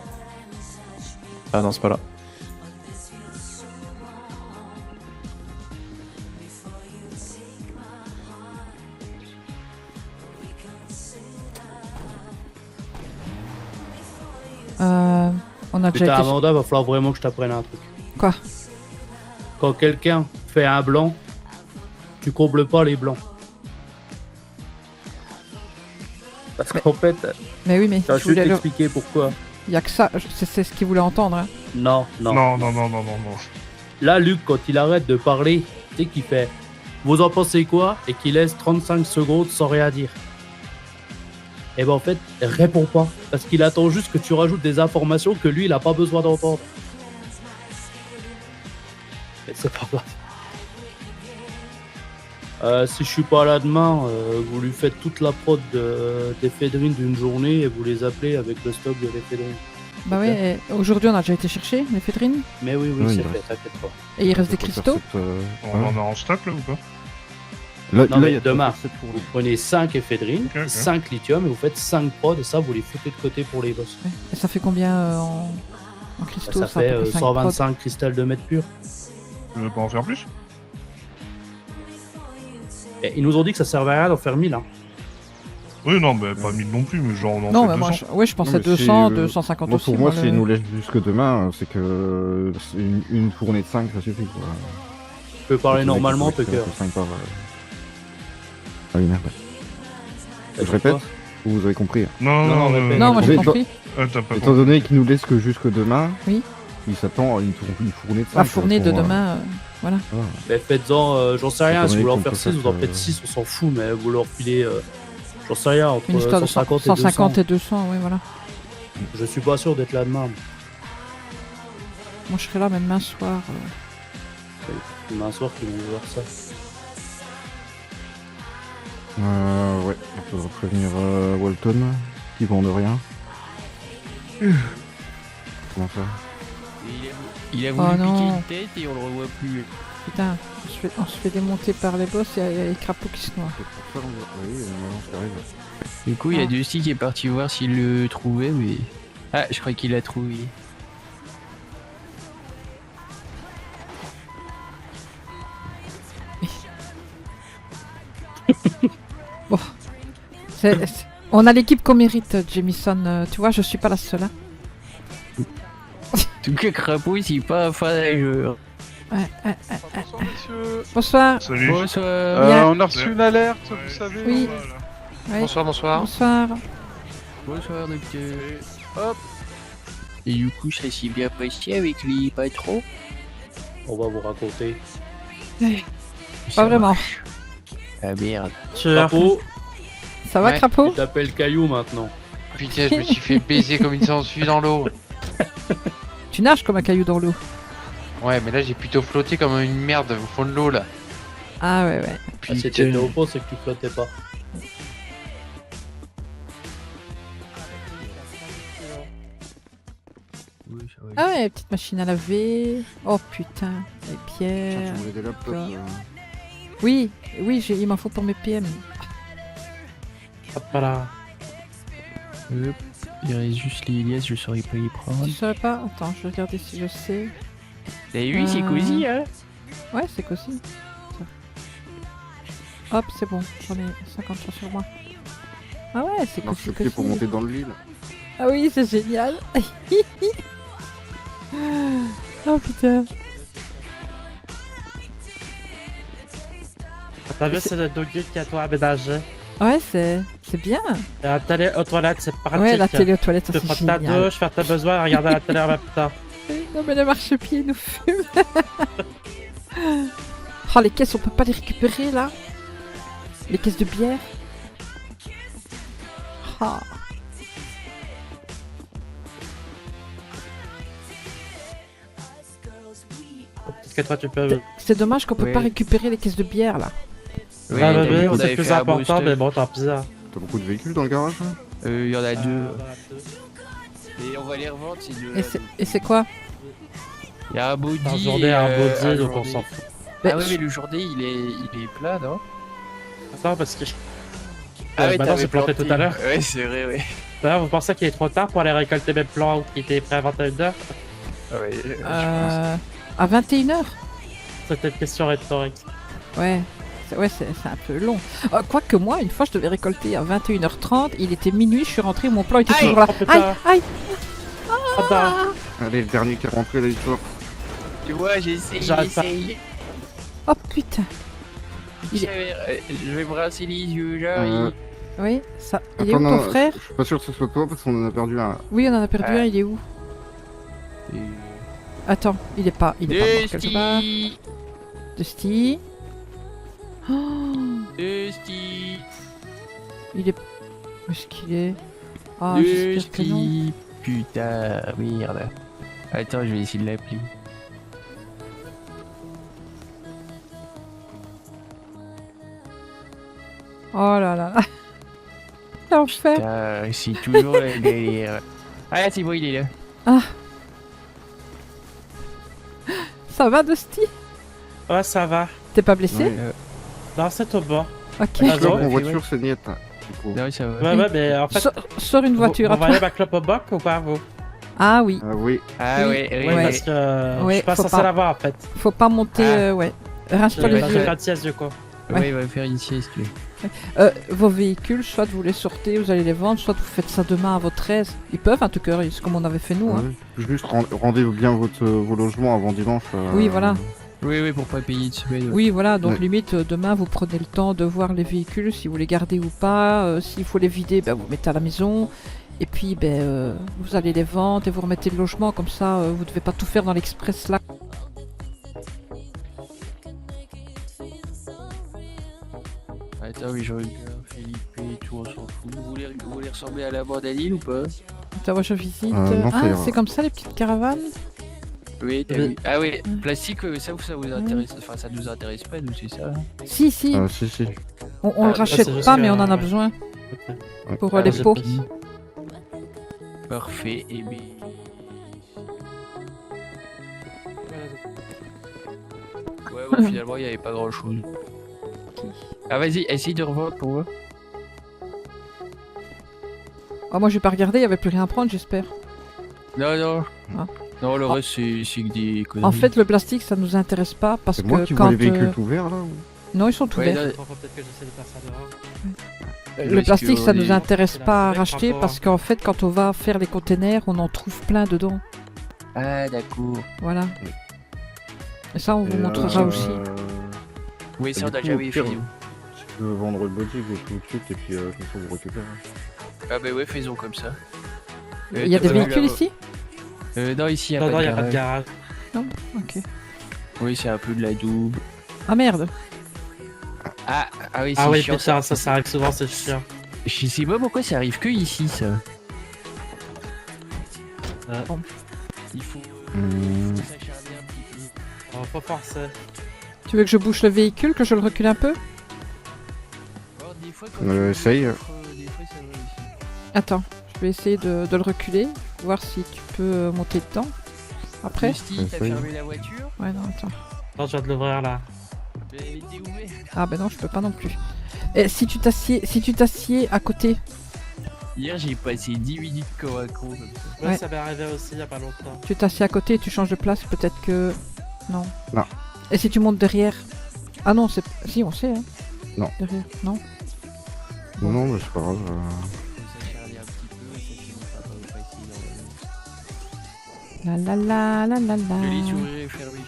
I: Ah non, c'est pas là.
A: On a déjà
C: Putain,
A: été...
C: Amanda, va falloir vraiment que je t'apprenne un truc.
A: Quoi?
C: Quand quelqu'un fait un blanc, tu combles pas les blancs. Parce qu'en fait,
A: Mais oui, mais
C: je
A: je
C: vais
A: voulais le...
C: t'expliquer pourquoi.
A: Il y a que ça, c'est ce qu'il voulait entendre. Hein.
C: Non.
L: Non.
C: Là, Luc, quand il arrête de parler, tu sais qu'il fait « Vous en pensez quoi ?» et qu'il laisse 35 secondes sans rien dire. Et ben en fait, réponds pas. Parce qu'il attend juste que tu rajoutes des informations que lui, il a pas besoin d'entendre. Mais c'est pas grave. Si je suis pas là demain, vous lui faites toute la prod d'éphédrine d'une journée et vous les appelez avec le stock de l'éphédrine.
A: Bah oui, et aujourd'hui on a déjà été chercher l'éphédrine.
C: Mais oui,
J: Oui,
C: c'est
J: il
C: fait,
J: reste.
C: t'inquiète pas.
A: Et il reste des
J: On peut faire
A: cristaux.
L: On en a en stock là ou pas?
J: Là,
C: Non, mais
J: il y a
C: demain,
J: cette fournie.
C: vous prenez 5 éphédrines,
L: Ok.
C: 5 lithium et vous faites 5 prods et ça, vous les foutez de côté pour les boss.
A: Ouais. Et ça fait combien en cristaux?
C: Ça
A: C'est à peu
C: fait
A: près 5
C: 125 cristal de mètre pur.
L: Tu veux pas en faire plus?
C: Et ils nous ont dit que ça servait à rien d'en faire 1000. Hein.
L: Oui, non, mais pas 1000 non plus, mais genre on en
A: Non,
L: fait
A: mais moi,
L: 200.
A: je pensais
J: Non, mais
A: 200,
J: c'est,
A: 250
J: Moi,
A: aussi.
J: pour moi,
A: le-
J: s'il nous laisse jusque demain, c'est que c'est une fournée de 5, ça suffit. Quoi.
C: Tu peux parler
J: Donc,
C: normalement,
J: il faut
C: Tucker.
J: 5 par. Ah oui, merde. Je répète, vous avez compris.
C: Non, répète.
A: Non, moi j'ai
J: Étant-
A: compris.
L: Ah, t'as pas
J: Étant donné qu'il nous laisse que jusque demain,
A: Oui.
J: il s'attend à une fournée de 5.
A: La fournée de demain, voilà.
C: Mais faites-en, j'en sais rien,
J: Étant
C: si vous
J: donné
C: voulez en
J: qu'on
C: faire
J: peut
C: 6, vous en
J: faire,
C: faites 6, on s'en fout, mais vous leur filez, j'en sais rien, entre
A: Une histoire de
C: 150 et
A: 150
C: 200.
A: et 200, oui, voilà.
C: Je suis pas sûr d'être là demain.
A: Moi je serai là même demain soir.
C: Demain soir, qu'ils vont voir ça.
J: Ouais, il faudra prévenir Walton, qui vend de rien. Comment ça?
D: Il a
A: Oh
D: voulu piquer
A: non.
D: une tête et on le revoit plus.
A: Putain, on se fait démonter par les boss, il y a les crapauds qui se noient.
J: C'est pour ça, oui, maintenant ça arrive.
D: Du coup, il y a Dusty qui est parti voir s'il le trouvait, mais... Ah, je crois qu'il l'a trouvé.
A: Bon. On a l'équipe qu'on mérite, Jamison. Tu vois, je suis pas la seule. Hein.
D: Tout cas, crapaud, c'est pas fan à jeu.
M: Bonsoir, messieurs.
A: Bonsoir.
L: Salut.
D: Bonsoir.
A: Bien.
M: On a reçu une alerte, vous savez.
A: Oui.
L: Voilà.
A: Oui.
E: Bonsoir.
A: Bonsoir.
D: Bonsoir, docteur.
M: Hop.
D: Et du coup, ça s'est bien passé avec les patrons?
C: On va vous raconter.
A: Pas vraiment.
D: Ah merde.
C: Crapaud,
A: Ça va,
E: Ouais.
A: crapaud?
C: tu t'appelles Caillou maintenant.
E: Putain, je me suis fait baiser comme une sangsue dans l'eau.
A: Tu nages comme un caillou dans l'eau.
E: Ouais, mais là j'ai plutôt flotté comme une merde au fond de l'eau là.
A: Ah ouais, ouais.
C: Ah, si t'étais au fond, c'est que tu flottais pas.
D: Oui, ça va.
A: Ah ouais, petite machine à laver. Oh putain, les
J: Tiens,
A: pierres.
J: tu voulais des laptops
A: Oui, oui, il m'en faut pour mes PM.
C: Voilà.
D: Hop. Il reste juste les liasses, je saurais pas y prendre.
A: Tu saurais pas? Attends, je vais regarder si je sais.
D: T'as vu, c'est cosy, hein?
A: Ouais, c'est cosy. Hop, c'est bon, j'en ai 50 sur moi. Ah ouais, c'est
J: Non,
A: cosy,
J: je suis pour monter dans le lit là.
A: Ah oui, c'est génial. Oh putain.
K: T'as vu, c'est le doggy qui a tout aménagé.
A: Ouais, c'est bien.
K: Et la télé aux toilettes, c'est pratique.
A: Ouais, la télé aux toilettes, ça
K: Tu
A: c'est
K: prends ta
A: génial.
K: douche, faire tes besoins et regarder la télé en même temps.
A: Non mais le marchepied nous fume. Oh les caisses, on peut pas les récupérer là? Les caisses de bière? Ah.
K: Parce que toi, tu peux.
A: C'est dommage qu'on peut
D: Oui.
A: pas récupérer les caisses de bière là.
D: Oui,
K: Ah,
D: t'as
K: mais
D: vu, on
K: c'est
D: avait
K: plus
D: fait un
K: important,
D: booster.
K: mais bon, tant pis. Hein.
J: T'as beaucoup de véhicules dans le garage là
D: Il y en a deux.
K: Ah,
D: Et on va les revendre, ces deux.
A: Et c'est quoi?
D: Il y a un body.
K: Un journée, un body, donc on
D: journée.
K: s'en fout.
A: Mais
D: Ah oui, mais le journée, il est plat, non?
K: Attends, parce que.
D: Ah oui,
K: Bah non, j'ai planté tout à l'heure.
D: Ouais, c'est vrai, ouais.
K: D'ailleurs, vous pensez qu'il est trop tard pour aller récolter mes plants qui étaient prêts à 21h?
A: À 21h?
K: C'était une question rhétorique.
A: Ouais. C'est un peu long. Quoique moi, une fois, je devais récolter à 21h30. Il était minuit, je suis rentré, mon plan était
K: Aïe,
A: toujours là.
K: oh, putain.
A: Aïe, aïe.
K: Oh, bah.
J: Allez, le dernier qui est rentré là, l'histoire.
D: Tu vois, j'ai essayé,
K: J'arrête pas.
A: Oh putain.
D: Je vais brasser les yeux, là.
A: Oui, ça. Il est
J: Attends,
A: où
J: non,
A: ton frère?
J: Je suis pas sûr que ce soit toi parce qu'on en a perdu un.
A: Oui, on en a perdu un, il est où? Attends, il est pas mort quelque part. Dusty. Oh,
D: Dusty.
A: il est... Où est-ce qu'il est? Ah, j'espère que non.
D: Dusty. Putain, merde. Attends, je vais essayer de l'appeler.
A: Oh là là. L'enfer.
D: Putain, c'est toujours la galère. Ah, c'est bon, il est là.
A: Ah. Ça va, Dusty?
K: Ouais, ça va.
A: T'es pas blessé?
J: Ouais.
K: Non, c'est au bas.
A: Ok.
K: Ah,
J: Là,
K: non,
J: en voiture, c'est niet. Là, du coup.
D: Non, ça va.
K: Ouais, mais en fait.
A: Sors une voiture
K: Vous
A: à
K: voyez
A: toi.
K: ma clope au boc ou pas, vous?
A: Ah oui.
J: Ah oui.
D: Ah
A: Oui.
D: ouais,
K: Ouais,
A: Ouais.
K: parce que je
A: Ouais,
K: suis pas
A: faut
K: censé
A: pas.
K: l'avoir en fait.
A: Faut pas monter, ouais.
K: Je
A: Rince-toi les
K: vais
A: yeux.
K: faire une sieste du coup.
A: Ouais.
D: Ouais, il va faire une sieste, lui.
A: Vos véhicules, soit vous les sortez, vous allez les vendre, soit vous faites ça demain à votre aise. Ils peuvent, en tout cas, c'est comme on avait fait nous. Hein.
J: Ouais. Juste rendez bien vos logements avant dimanche.
A: Oui, voilà.
D: Oui, pour pas payer de semaine.
A: Oui, voilà, donc
J: Ouais.
A: limite, demain, vous prenez le temps de voir les véhicules, si vous les gardez ou pas. S'il faut les vider, vous mettez à la maison. Et puis, vous allez les vendre et vous remettez le logement, comme ça, vous devez pas tout faire dans l'express là.
D: Attends, oui, je regarde Philippe et tout, on s'en fout. Vous voulez ressembler à la Bordaline ou pas?
A: Ça va, je visite.
J: non, ça
A: Ah,
J: ira.
A: c'est comme ça les petites caravanes?
D: Oui, t'as
K: Oui.
D: vu. Ah oui, plastique, ça vous intéresse. Enfin, ça nous intéresse pas, nous, c'est ça.
A: Si, si.
J: Si.
A: On le
K: c'est
A: rachète
K: juste
A: pas,
K: que,
A: mais on en a
K: ouais.
A: besoin
J: Ouais.
A: pour
K: Ah,
A: les
K: j'ai
A: pots.
K: pas-
D: Parfait, et bien. Ouais, bon, finalement, il n'y avait pas grand chose. Ah, vas-y, essaye de revendre pour moi.
A: Ah, moi, je vais pas regarder, il y avait plus rien à prendre, j'espère.
D: Non.
A: Ah.
D: Non, le reste, c'est que des conneries.
A: En fait, le plastique, ça nous intéresse pas parce
J: C'est
A: que
J: moi qui
A: quand
J: vois les véhicules tout verts là ou...
A: non, ils sont tout
D: Ouais,
A: verts.
D: non,
K: Faut peut-être que j'essaie de faire ça dehors.
A: Le
D: parce
A: plastique,
D: que
A: ça
D: on
A: nous
D: est-
A: intéresse pas à
K: avec
A: racheter
K: rapport.
A: parce qu'en fait, quand on va faire les containers, on en trouve plein dedans.
D: Ah, d'accord.
A: Voilà. Et ça, on vous montrera aussi.
D: Oui, ça, on
J: du
D: a
J: coup,
D: jamais
J: au
D: fait.
J: pire,
D: nous.
J: Tu peux vendre le body tout de suite et puis comme ça vous récupérez.
D: Ah, bah ouais, faisons comme ça.
A: Il y a des
D: t'as pas vu
A: véhicules
D: la-
A: ici?
D: Non, ici, il
K: Non,
D: n'y
K: non,
D: a
K: y a
D: pas
K: pas
D: de
K: de
D: garage.
K: garage.
A: Ok.
D: Oui, c'est un peu de la double.
A: Ah merde.
D: Ah oui, c'est
K: Ah oui,
D: chiant,
K: putain, ça arrive souvent, c'est chiant.
D: Je sais pas pourquoi ça arrive que ici, ça.
K: Bon.
D: Il faut s'acharner un petit peu.
K: Faut forcer.
A: Tu veux que je bouge le véhicule, que je le recule un peu?
D: Alors, des fois, quand tu
J: Essaye.
D: des fois, ça va aussi.
A: Attends, je vais essayer de le reculer, voir si tu peux monter dedans. Après?
D: Justy, t'as
J: Essaye.
D: fermé la voiture?
A: Ouais, non, attends.
K: Non, je viens de l'ouvrir là.
D: Mais elle était ouverte.
A: Ah ben non, je peux pas non plus. Et si tu t'assieds à côté.
D: Hier, j'ai passé 10 minutes comme un con comme ça.
K: Ouais,
A: Ouais.
K: ça m'est arrivé aussi il y a pas longtemps.
A: Tu t'assieds à côté et tu changes de place, peut-être que... Non.
J: Non.
A: Et si tu montes derrière? Ah non, c'est... Si, on sait, hein.
J: Non.
A: Derrière, non.
J: Non, mais c'est pas grave.
D: Faut s'acharner un petit peu, ça finira par passer dans
A: La la la la la la.
D: Je les ouvrir et fermer.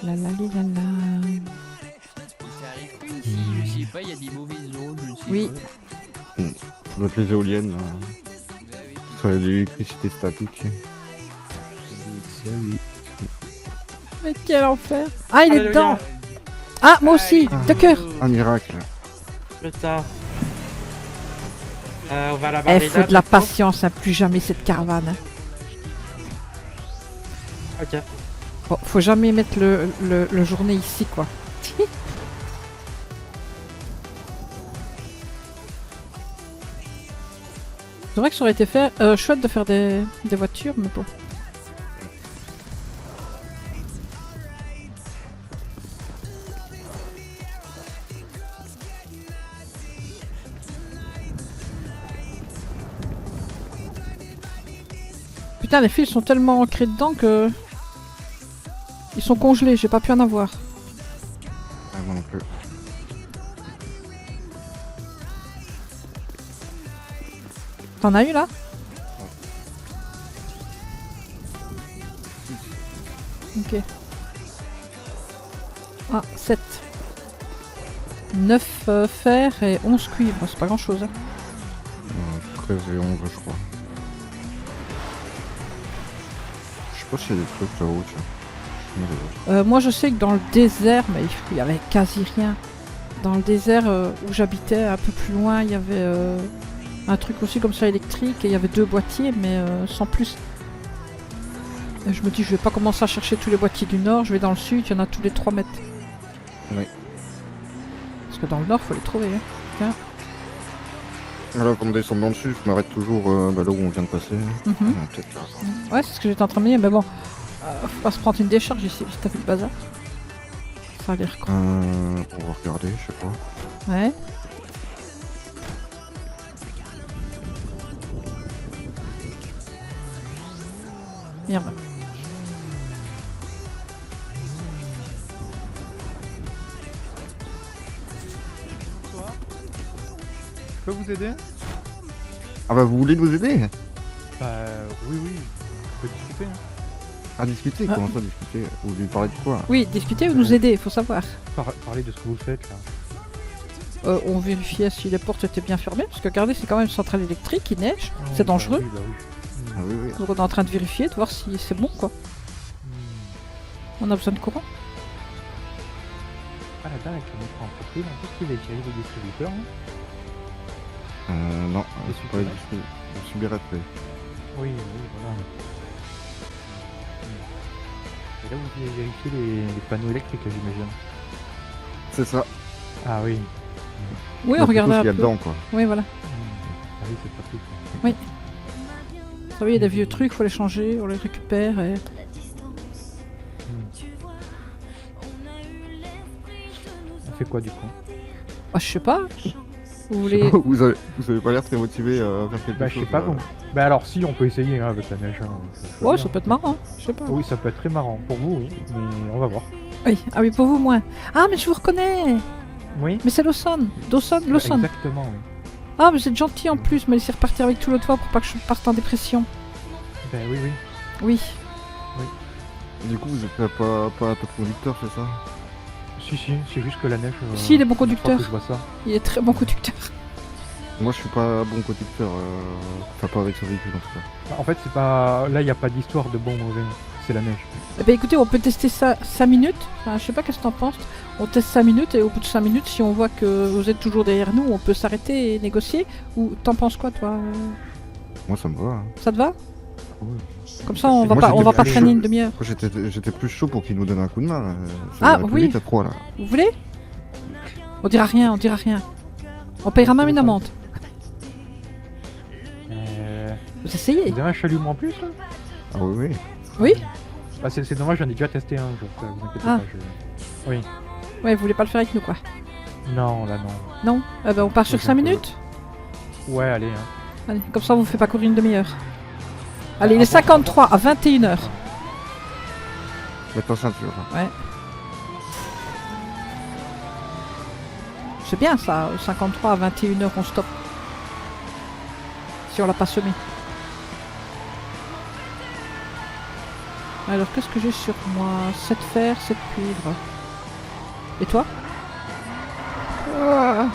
A: La la la la la.
D: Et ça arrive sais pas, il y a des mauvaises zones, je ne sais
A: Oui.
D: pas.
J: Ça doit être les éoliennes. Là. Ça, l'électricité statique.
A: Mais quel enfer. Ah, il est
K: Alléluia.
A: dedans. Ah, moi aussi. De cœur.
J: Un miracle.
K: Putain. On va à la
A: Il
K: barricade.
A: faut de la patience, hein, plus jamais cette caravane. Hein.
K: Ok.
A: Bon, faut jamais mettre le journée ici, quoi. C'est vrai que ça aurait été chouette de faire des voitures, mais bon. Putain, les fils sont tellement ancrés dedans que... Ils sont congelés, j'ai pas pu en avoir.
J: Ah, moi non plus.
A: T'en as eu là? Ok. Ah, 7. 9 fer et 11 cuivre, c'est pas grand chose. Hein.
J: 13 et 11 je crois. Je sais pas s'il y a des trucs là-haut, tiens.
A: Moi je sais que dans le désert, mais il y avait quasi rien. Dans le désert où j'habitais, un peu plus loin, il y avait un truc aussi comme ça électrique et il y avait 2 boîtiers, mais sans plus. Et je me dis, je vais pas commencer à chercher tous les boîtiers du nord, je vais dans le sud, il y en a tous les 3 mètres.
J: Oui.
A: Parce que dans le nord, faut les trouver. Hein. Tiens.
J: Alors, quand on descend dans le sud, je m'arrête toujours là où on vient de passer. Peut-être là.
A: Ouais, c'est ce que j'étais en train de me dire, mais bon, faut pas se prendre une décharge ici, t'as vu le bazar. Ça a l'air con.
J: On va regarder, je sais pas.
A: Ouais. Merde.
M: Je peux vous aider?
J: Ah bah vous voulez nous aider?
M: Bah oui, on peut discuter. Hein.
J: Ah discuter? Comment ça discuter? Vous voulez parler de quoi?
A: Oui, discuter ou nous aider, il faut savoir.
M: Parler de ce que vous faites là.
A: On vérifiait si les portes étaient bien fermées, parce que regardez, c'est quand même une centrale électrique, il neige, c'est dangereux.
M: Oui, bah oui.
J: Ah oui, oui.
A: Donc on est en train de vérifier, de voir si c'est bon quoi. On a besoin de courant.
M: Ah la dalle avec notre entreprise, en plus qu'il est tiré des distributeurs. Hein.
J: Non, c'est pas je suis bien raté.
M: Oui, voilà. Et là vous avez vérifié les panneaux électriques, j'imagine.
J: C'est ça.
M: Ah oui.
A: Oui, on regarde un peu.
J: Il y a dedans quoi.
A: Oui, voilà.
M: Ah oui, c'est pratique.
A: Oui. Vous savez, il y a des vieux trucs, faut les changer, on les récupère et...
M: On fait quoi du coup?
A: Ah, je sais pas. Vous
J: Je sais
A: voulez...
J: pas, vous avez pas l'air très motivé à faire quelque
M: Bah
J: chose.
M: je sais pas
J: là.
M: bon. Bah alors si, on peut essayer hein, avec la neige. Hein,
A: Ouais, ça peut être marrant, hein. Je sais pas.
M: Oui, ça peut être très marrant. Pour vous, oui. Mais on va voir.
A: Oui, ah oui, pour vous, moins. Ah, mais je vous reconnais.
M: Oui.
A: Mais c'est Lawson. Lawson.
M: Exactement, oui.
A: Ah, mais vous êtes gentil en plus, mais laissez repartir avec tout l'autre fois pour pas que je parte en dépression.
M: Ben oui, oui.
A: Oui.
J: Du coup, vous êtes pas un peu de conducteur, c'est ça?
M: Si, c'est juste que la neige.
A: Si, il est bon conducteur.
M: Que je vois ça.
A: Il est très bon conducteur.
J: Moi, je suis pas bon conducteur. Enfin, pas avec ce véhicule en tout cas.
M: Bah, en fait, c'est pas. Là, il n'y a pas d'histoire de bon ou mauvais. C'est la neige.
A: Eh ben écoutez, on peut tester ça 5 minutes. Enfin, je sais pas qu'est-ce que t'en penses. On teste 5 minutes et au bout de 5 minutes, si on voit que vous êtes toujours derrière nous, on peut s'arrêter et négocier. Ou t'en penses quoi, toi?
J: Moi, ça me va. Hein.
A: Ça te va?
J: Ouais.
A: Comme ça, on va pas traîner une demi-heure.
J: J'étais plus chaud pour qu'il nous donne un coup de main.
A: Ah oui.
J: À 3, là.
A: Vous voulez? On dira rien, On payera même une amende. Vous essayez?
M: Vous avez un chalumeau en plus là?
J: Ah oui, oui.
A: Oui?
M: Bah, c'est dommage, j'en ai déjà testé un jour. Vous inquiétez
A: Ah.
M: pas. Oui.
A: Ouais, vous voulez pas le faire avec nous, quoi?
M: Non, là non.
A: Non? Eh ben on part sur 5 minutes?
M: Ouais, allez. Hein.
A: Allez, comme ça on vous fait pas courir une demi-heure. Allez, il est 53 à 21h.
J: Mets ta ceinture.
A: Ouais. C'est bien ça, 53 à 21h on stoppe. Si on l'a pas semé. Alors qu'est-ce que j'ai sur moi? 7 fer, 7 cuivre. Et toi? Ah.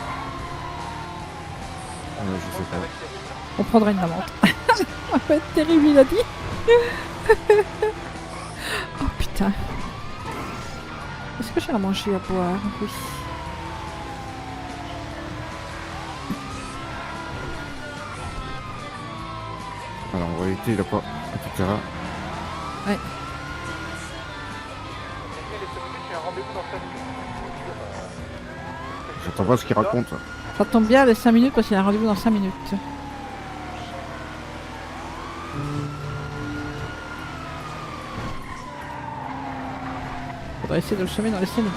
J: Je sais pas.
A: On prendra une amende. Ça va être terrible, il a dit. Oh putain. Est-ce que j'ai à manger, à boire? Oui.
J: Alors en réalité, il a pas, etc.
A: Ouais.
J: J'entends pas ce qu'il raconte.
A: Ça tombe bien les 5 minutes parce qu'il a un rendez-vous dans 5 minutes. Faudrait essayer de le semer dans les 5 minutes.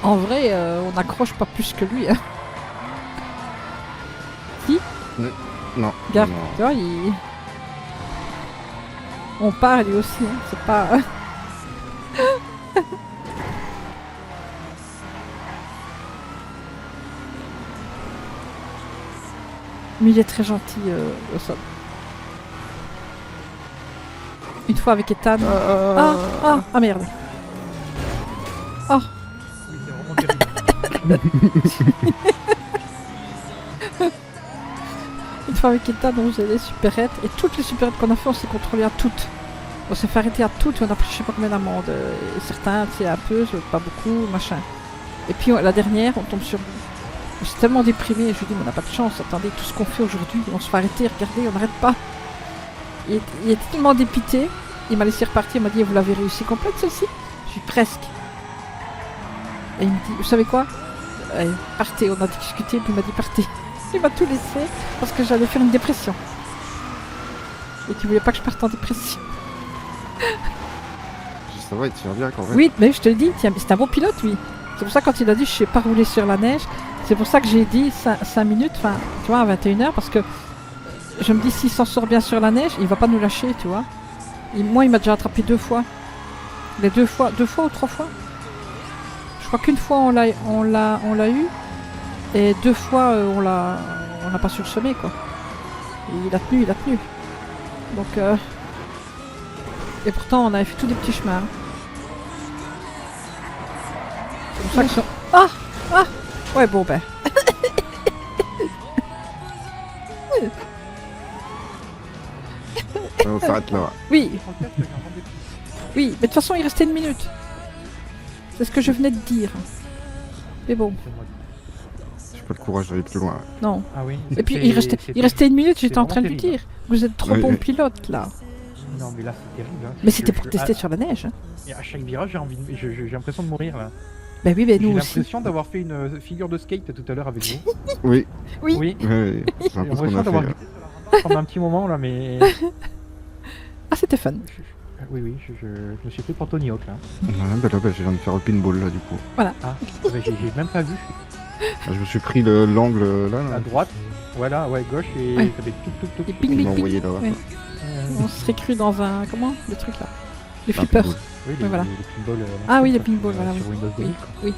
A: En vrai, on n'accroche pas plus que lui. Hein. Si?
J: Non.
A: Regarde,
J: non.
A: tu vois, on part lui aussi, hein. C'est pas... Mais il est très gentil, au sol. Une fois avec Ethan... Ah merde. Oh. Une fois avec Ethan, on faisait des supérettes et toutes les supérettes qu'on a fait, on s'est contrôlé à toutes. On s'est fait arrêter à toutes et on a pris je sais pas combien d'amendes. Certains, tu sais, un peu, pas beaucoup, machin. Et puis la dernière, on tombe sur... On s'est tellement déprimé, je lui dis, mais on n'a pas de chance, attendez, tout ce qu'on fait aujourd'hui, on se fait arrêter, regardez, on n'arrête pas. Il était tellement dépité, il m'a laissé repartir, il m'a dit, vous l'avez réussi complète celle-ci? Je suis presque. Et il me dit, vous savez quoi? Partez, on a discuté, puis il m'a dit partez. Il m'a tout laissé parce que j'allais faire une dépression. Et qu'il voulait pas que je parte en dépression.
J: Ça va, il tient bien quand même.
A: Oui, mais je te le dis, c'est un bon pilote, lui. C'est pour ça quand il a dit je sais pas rouler sur la neige, c'est pour ça que j'ai dit 5 minutes, enfin, tu vois, à 21h, parce que je me dis s'il s'en sort bien sur la neige, il va pas nous lâcher, tu vois. Moi, il m'a déjà attrapé 2 fois. Les 2 fois ou 3 fois. Je crois qu'une fois on l'a eu, et 2 fois on l'a pas su le semer, quoi. Et il a tenu. Donc et pourtant on avait fait tous des petits chemins. Hein. C'est pour ça que Ah ouais, bon ben.
J: On s'arrête là.
A: Oui. Oui, mais de toute façon il restait 1 minute. C'est ce que je venais de dire. Mais bon.
J: J'ai pas le courage d'aller plus loin.
A: Non.
M: Ah oui.
A: Et puis il restait 1 minute, j'étais en train de lui dire. Vous êtes trop bon pilote là.
M: Non mais là c'est terrible. Hein.
A: Mais c'était pour tester sur la neige. Hein.
M: Et à chaque virage j'ai l'impression de mourir là.
A: Bah oui, mais nous aussi.
M: J'ai l'impression d'avoir fait une figure de skate tout à l'heure avec vous.
J: Oui.
A: Oui.
J: C'est un peu ce qu'on a fait.
M: Pendant un petit moment là, mais...
A: Ah, c'était fun.
M: Oui, je me suis pris pour Tony Hawk là.
J: Ouais, bah là, je viens de faire le pinball là du coup.
A: Voilà.
M: Ah, bah, j'ai même pas vu.
J: Je me suis pris l'angle là.
M: À droite, voilà, ouais, gauche et
A: Ouais.
M: ça fait tout.
A: Et ping,
J: Il
A: ping,
J: m'a envoyé
A: ping.
J: là.
A: Ouais. On serait cru dans un... Comment? Le truc là. Les flippers.
J: pinball.
M: Oui,
A: Ouais, voilà.
M: les pinballs.
A: Ah oui, les pinballs, voilà.
M: Sur Windows 2000.
A: Oui.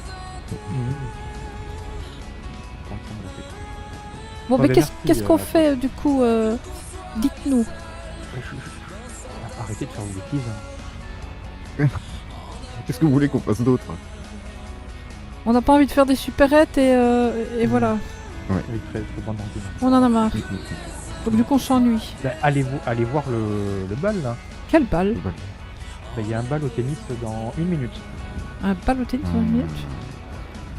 M: Bon,
A: mais qu'est-ce qu'on fait du coup dites-nous.
M: Arrêtez de faire vos bêtises.
J: Qu'est-ce que vous voulez qu'on fasse d'autre?
A: On n'a pas envie de faire des supérettes et voilà.
J: Ouais.
A: On en a marre. Donc du coup on s'ennuie.
M: Bah, allez voir le bal là.
A: Quel bal?
M: Bah, y a un bal au tennis dans 1 minute.
A: Un bal au tennis dans 1 minute?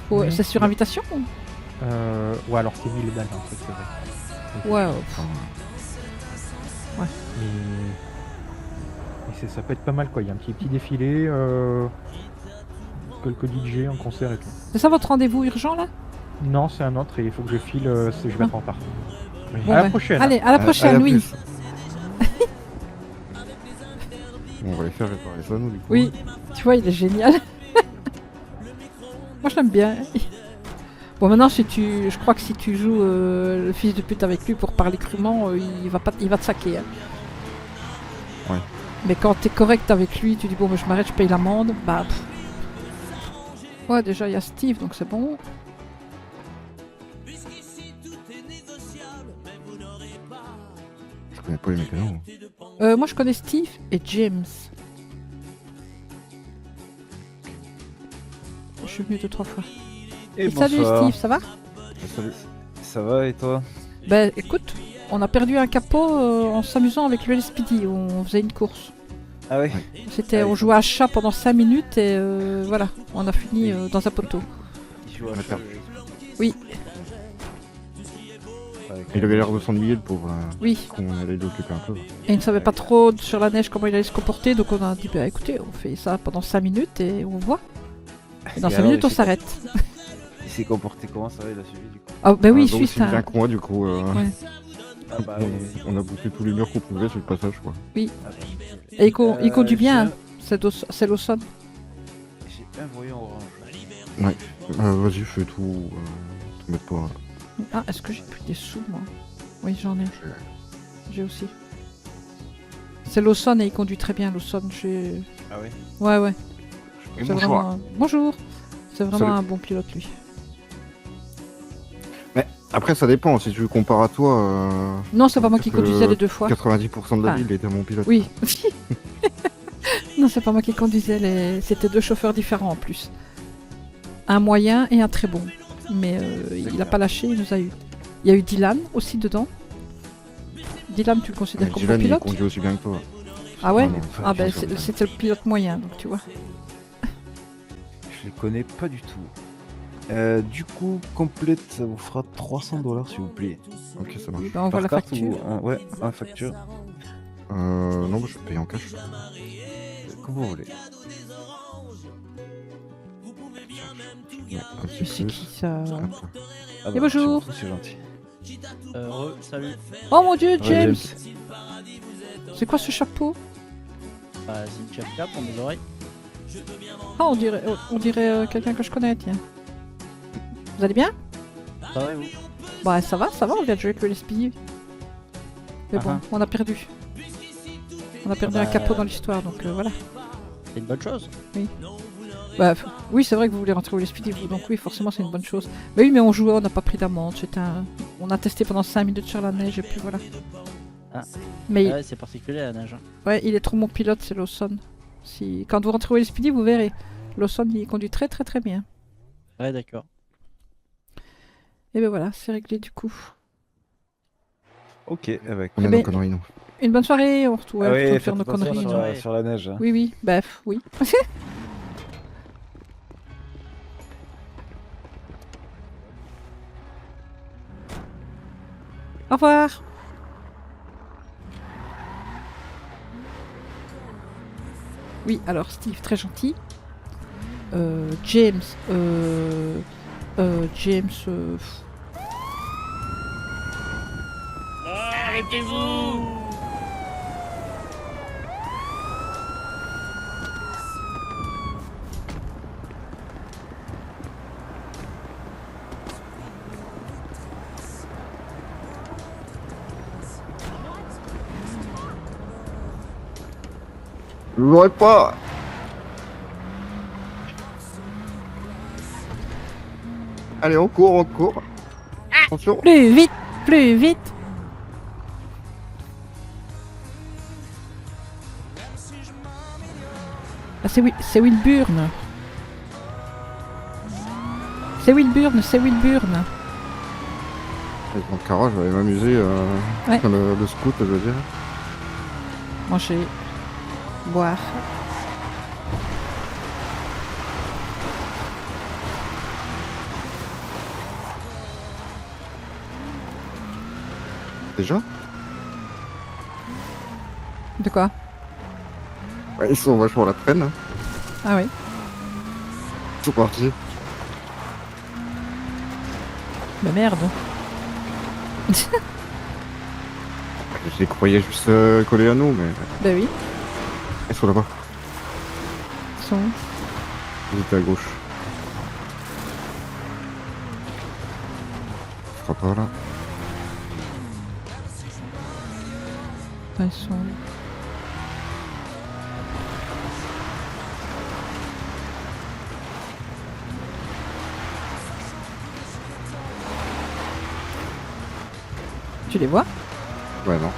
A: Oh, c'est sur invitation ou...
M: Ouais, alors c'est 1000 balles, hein, c'est vrai.
A: Ouais. Ouais.
M: Mais ça peut être pas mal quoi. Il y a un petit défilé, quelques DJ en concert et tout.
A: C'est ça votre rendez-vous urgent là?
M: Non, c'est un autre et il faut que je file. Je vais être en retard.
A: Bon,
M: à la prochaine.
A: Allez, à la prochaine, oui.
J: On va les faire réparer ça nous du coup.
A: Oui, tu vois, il est génial. Moi je l'aime bien. Bon, maintenant, je crois que si tu joues le fils de pute avec lui pour parler crûment, il va te saquer. Hein.
J: Ouais.
A: Mais quand t'es correct avec lui, tu dis bon, je m'arrête, je paye l'amende, bah. Ouais, déjà il y a Steve, donc c'est bon.
J: Je connais pas les mécanos.
A: Moi, je connais Steve et James. Je suis venu 2-3 fois. Et salut Steve, ça va?
N: Salut. Ça va et toi?
A: Bah écoute, on a perdu un capot en s'amusant avec le LSPD, on faisait une course.
N: Ah ouais?
A: On jouait à chat pendant 5 minutes et voilà, on a fini dans un poteau. Oui.
J: Il avait l'air de s'ennuyer le pauvre.
A: Oui.
J: Qu'on allait l'occuper un peu.
A: Et il ne savait pas trop sur la neige comment il allait se comporter, donc on a dit bah écoutez, on fait ça pendant 5 minutes et on voit. Et dans 5 minutes on s'arrête.
N: Il s'est comporté comment, ça va, il a suivi du coup?
A: Ah bah oui,
J: donc,
A: suite à...
J: bien que moi du coup.
A: Ouais.
N: Ah bah,
J: on a bouffé tous les murs qu'on pouvait sur le passage quoi.
A: Oui. Et il conduit bien, hein. C'est Lawson.
N: J'ai un voyant orange.
J: Ouais. Vas-y, fais tout. Te mettre pas.
A: Ah, est-ce que j'ai pris des sous moi? Oui, j'en ai. J'ai aussi. C'est Lawson et il conduit très bien, Lawson.
N: Ah oui?
A: Ouais.
N: Et
A: C'est
N: bonjour.
A: vraiment... Bonjour. C'est vraiment
J: Salut.
A: un bon pilote lui.
J: Mais après, ça dépend. Si tu compares à toi.
A: Non, c'est pas moi qui conduisais les 2 fois.
J: 90% de la
A: Enfin,
J: ville était mon pilote.
A: Oui. Non, c'est pas moi qui conduisais. C'était 2 chauffeurs différents en plus. Un moyen et un très bon. Mais il a pas lâché, il nous a eu. Il y a eu Dylan aussi dedans. Dylan, tu le considères comme
J: Dylan,
A: bon
J: il
A: pilote?
J: conduit aussi bien que toi.
A: Ah ouais?
J: Non,
A: Ah ben c'était le pilote moyen, donc tu vois.
N: Je les connais pas du tout. Du coup, complète, ça vous fera 300$ s'il vous plaît.
J: Ok, ça marche.
A: Ben, on voit la
N: carte
A: facture.
N: Ouais, en facture.
J: Non, je paye en cash.
N: Comme vous voulez.
J: Ouais, un petit
A: Mais c'est
J: plus.
A: qui ça?
N: Ah
A: Et bonjour.
N: C'est gentil.
K: Salut.
A: Oh mon dieu, James!
N: James.
A: C'est quoi ce chapeau?
K: Bah, c'est une chapka pour mes oreilles.
A: Ah, on dirait quelqu'un que je connais, tiens. Vous allez bien?
K: Ça va et vous?
A: Bah ça va, on vient de jouer avec le LSPD. Mais bon,
K: Ah.
A: on a perdu. On a perdu
K: Bah,
A: un capot dans l'histoire, donc voilà.
K: C'est une bonne chose.
A: Oui. Bah, oui, c'est vrai que vous voulez rentrer au LSPD, vous, donc oui, forcément, c'est une bonne chose. Mais oui, mais on jouait, on n'a pas pris d'amende. On a testé pendant 5 minutes sur la neige, et puis voilà.
K: Ah.
A: Mais
K: Ouais, c'est particulier la neige. Hein.
A: ouais, il est trop mon pilote, c'est Lawson. Quand vous rentrez au LSPD, vous verrez. Lawson, il conduit très très très bien.
K: Ouais, d'accord.
A: Et ben voilà, c'est réglé du coup.
N: Ok, avec.
J: On a
A: ben,
J: nos conneries, nous.
A: Une bonne soirée, on retourne
N: Ah oui,
A: faire nos
N: faites attention
A: conneries.
N: sur la neige. Hein.
A: Oui, bref, oui. Au revoir. Oui, alors Steve, très gentil. James,
K: Arrêtez-vous!
J: Je l'aurais pas. Allez, on court. Attention.
A: Plus vite, plus vite. Ah, c'est Wilburn. C'est Wilburn.
J: Avec mon carrage, je vais m'amuser.
A: Ouais.
J: Le scout, je veux dire.
A: Manger. Boire.
J: Déjà?
A: De quoi?
J: Ouais, ils sont vachement à la traîne. Hein.
A: Ah oui.
J: Ils sont partis.
A: Bah merde.
J: Je les croyais juste collés à nous, mais
A: Bah oui.
J: ils sont là-bas.
A: Ils sont où?
J: Ils étaient à gauche. sera pas là.
A: Ah, ils sont... Tu les vois?
J: Ouais, non.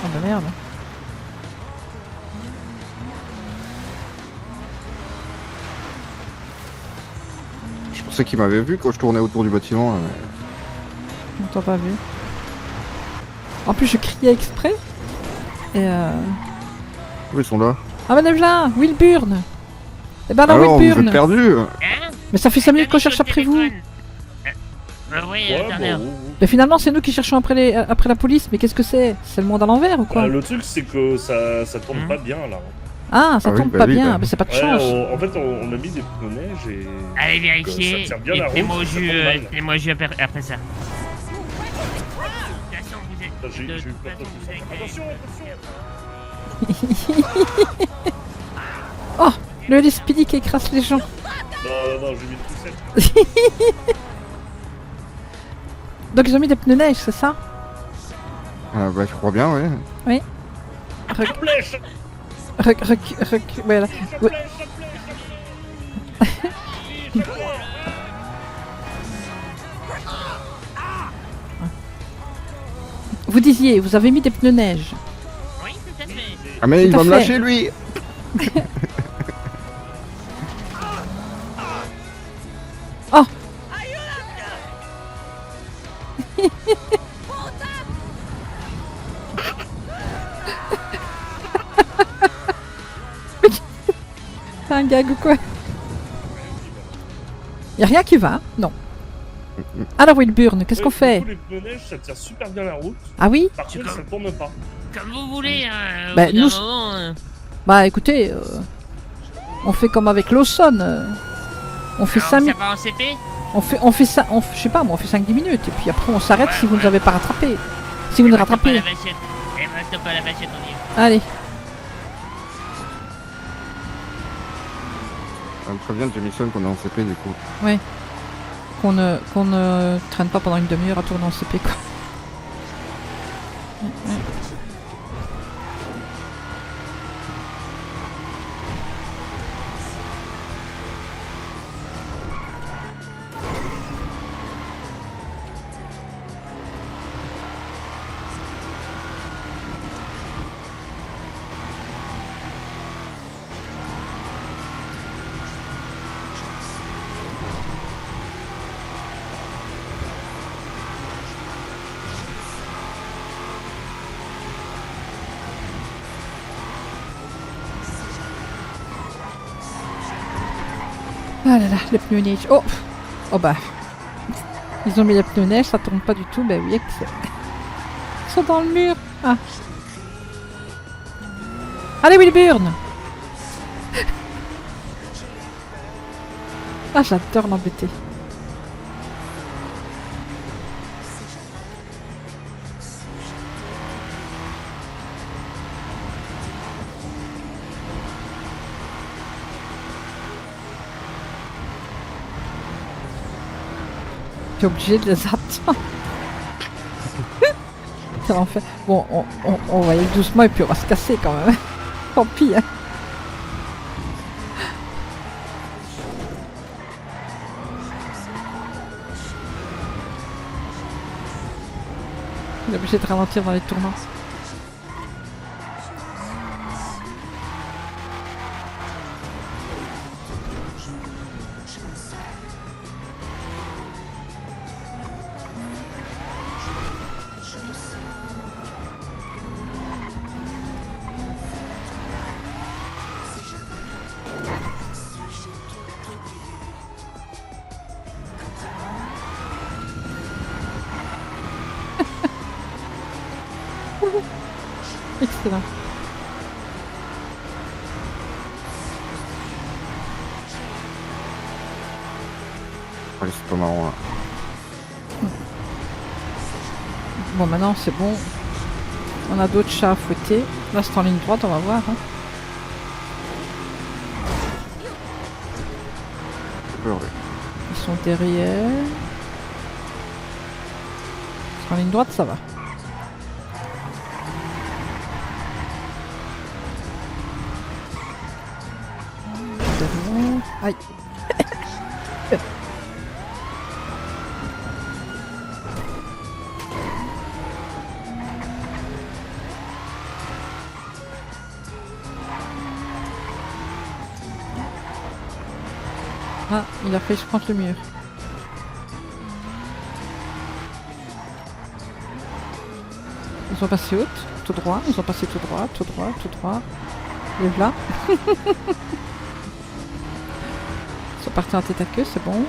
A: Oh bah merde.
J: Je pensais qu'il m'avait vu quand je tournais autour du bâtiment.
A: On t'a pas vu. En plus, je criais exprès. Et
J: Oui, ils sont là.
A: Ah ben là, Wilburn. Eh ben là,
J: Alors, vous
A: Wilburn.
J: êtes perdu.
A: Mais ça fait 5 minutes qu'on cherche après vous.
K: Oui,
A: Mais finalement, c'est nous qui cherchons après la police. Mais qu'est-ce que c'est? C'est le monde à l'envers ou quoi?
O: Le truc, c'est que ça tourne pas bien là.
A: Ah, ça tombe pas bien. Mais c'est pas de chance.
O: En fait, on a mis des pneus neige et.
K: Allez vérifier.
O: Ça tient bien
K: Et
O: la route.
K: fais-moi au
O: ça
K: jus,
O: tourne mal.
K: fais-moi au jus après ça.
O: J'ai eu peur de tout ça. Attention,
A: Oh, le LSPD qui écrase les gens.
O: Non, j'ai mis une poussette.
A: Donc ils ont mis des pneus neige, c'est ça?
J: Bah, je crois bien, ouais.
A: Oui. Voilà. Ouais. Vous disiez, vous avez mis des pneus neige.
K: Oui, tout à fait.
J: Ah, mais il
A: Tout à
J: va me
A: fait.
J: lâcher, lui.
A: Oh. C'est un gag ou quoi? Y'a rien qui va? Non. Alors Wilburn, qu'est-ce qu'on fait?
O: Les pneus neige, ça tient super bien la route.
A: Ah oui?
O: Par contre, ça tourne pas.
K: Comme vous voulez, hein.
A: Bah,
K: au bout d'un
A: nous-
K: moment,
A: Bah écoutez, on fait comme avec Lawson. On fait
K: alors,
A: 5
K: ça
A: minutes.
K: va en CP?
A: Je sais pas, moi on fait 5-10 minutes et puis après on s'arrête si vous ne nous avez pas rattrapé. Si vous nous
K: Stop à
A: rattrapez.
K: la vachette. Eh ben, stop à la vachette, on y va.
A: Allez.
J: Ça me prévient de Jamison qu'on est en CP, du coup.
A: Ouais. Qu'on ne traîne pas pendant une demi-heure à tourner en CP quoi. Ouais. Ah là là, les pneus neige. Oh, oh bah. Ils ont mis les pneus neige, ça tourne pas du tout. Bah oui, excellent. Ils sont dans le mur. Ah. Allez Wilburn. Ah, j'adore l'embêter. T'es obligé de les attendre. C'est l'enfer. Bon, on va y aller doucement et puis on va se casser quand même. Tant pis. Hein. On est obligé de ralentir dans les tournants. Excellent.
J: Ouais, c'est pas marrant, là.
A: Bon, maintenant c'est bon. On a d'autres chats à fouetter. Là c'est en ligne droite, on va voir. Hein.
J: J'ai peur, ouais.
A: Ils sont derrière. Parce qu'en ligne droite, ça va. Aïe. Ah, il a fait je contre le mur. Ils sont passés haute, tout droit, ils sont passés tout droit, tout droit, tout droit. Et là. Ils sont partis en tête à queue, c'est bon.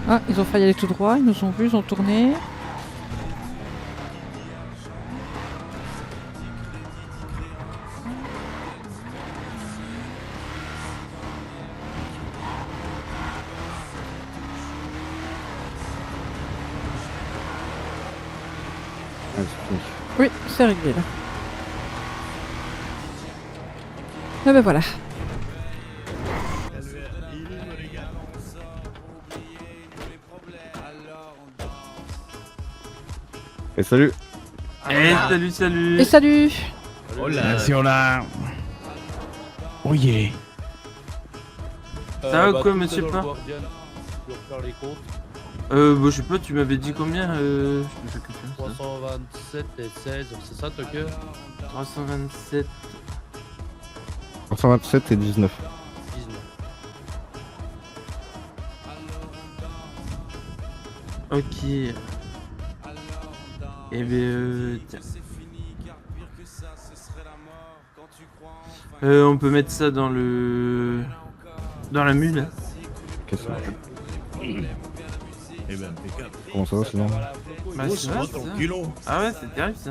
A: Ah, ils ont failli aller tout droit, ils nous ont vus, ils ont tourné. Oui, c'est réglé là. Et ben voilà.
J: Et salut.
N: Salut.
A: Et salut.
P: Oh là, si on a... Oh yeah.
N: Ça va quoi, monsieur Plat?
C: Faire les comptes.
N: Bah, je sais pas, tu m'avais dit combien je peux faire que ça.
C: 327 et 16, c'est ça, Tucker?
N: 327.
J: 327 et 19.
C: 19.
N: Ok. Eh ben, tiens. On peut mettre ça dans le... dans la mule.
J: Qu'est-ce que c'est?
P: Eh ben, impeccable.
J: Comment ça va sinon?
N: Bah,
P: Oh,
N: c'est
P: ça
N: vrai,
P: va,
N: ça.
P: tranquillo.
N: Ah ouais, c'est terrible ça.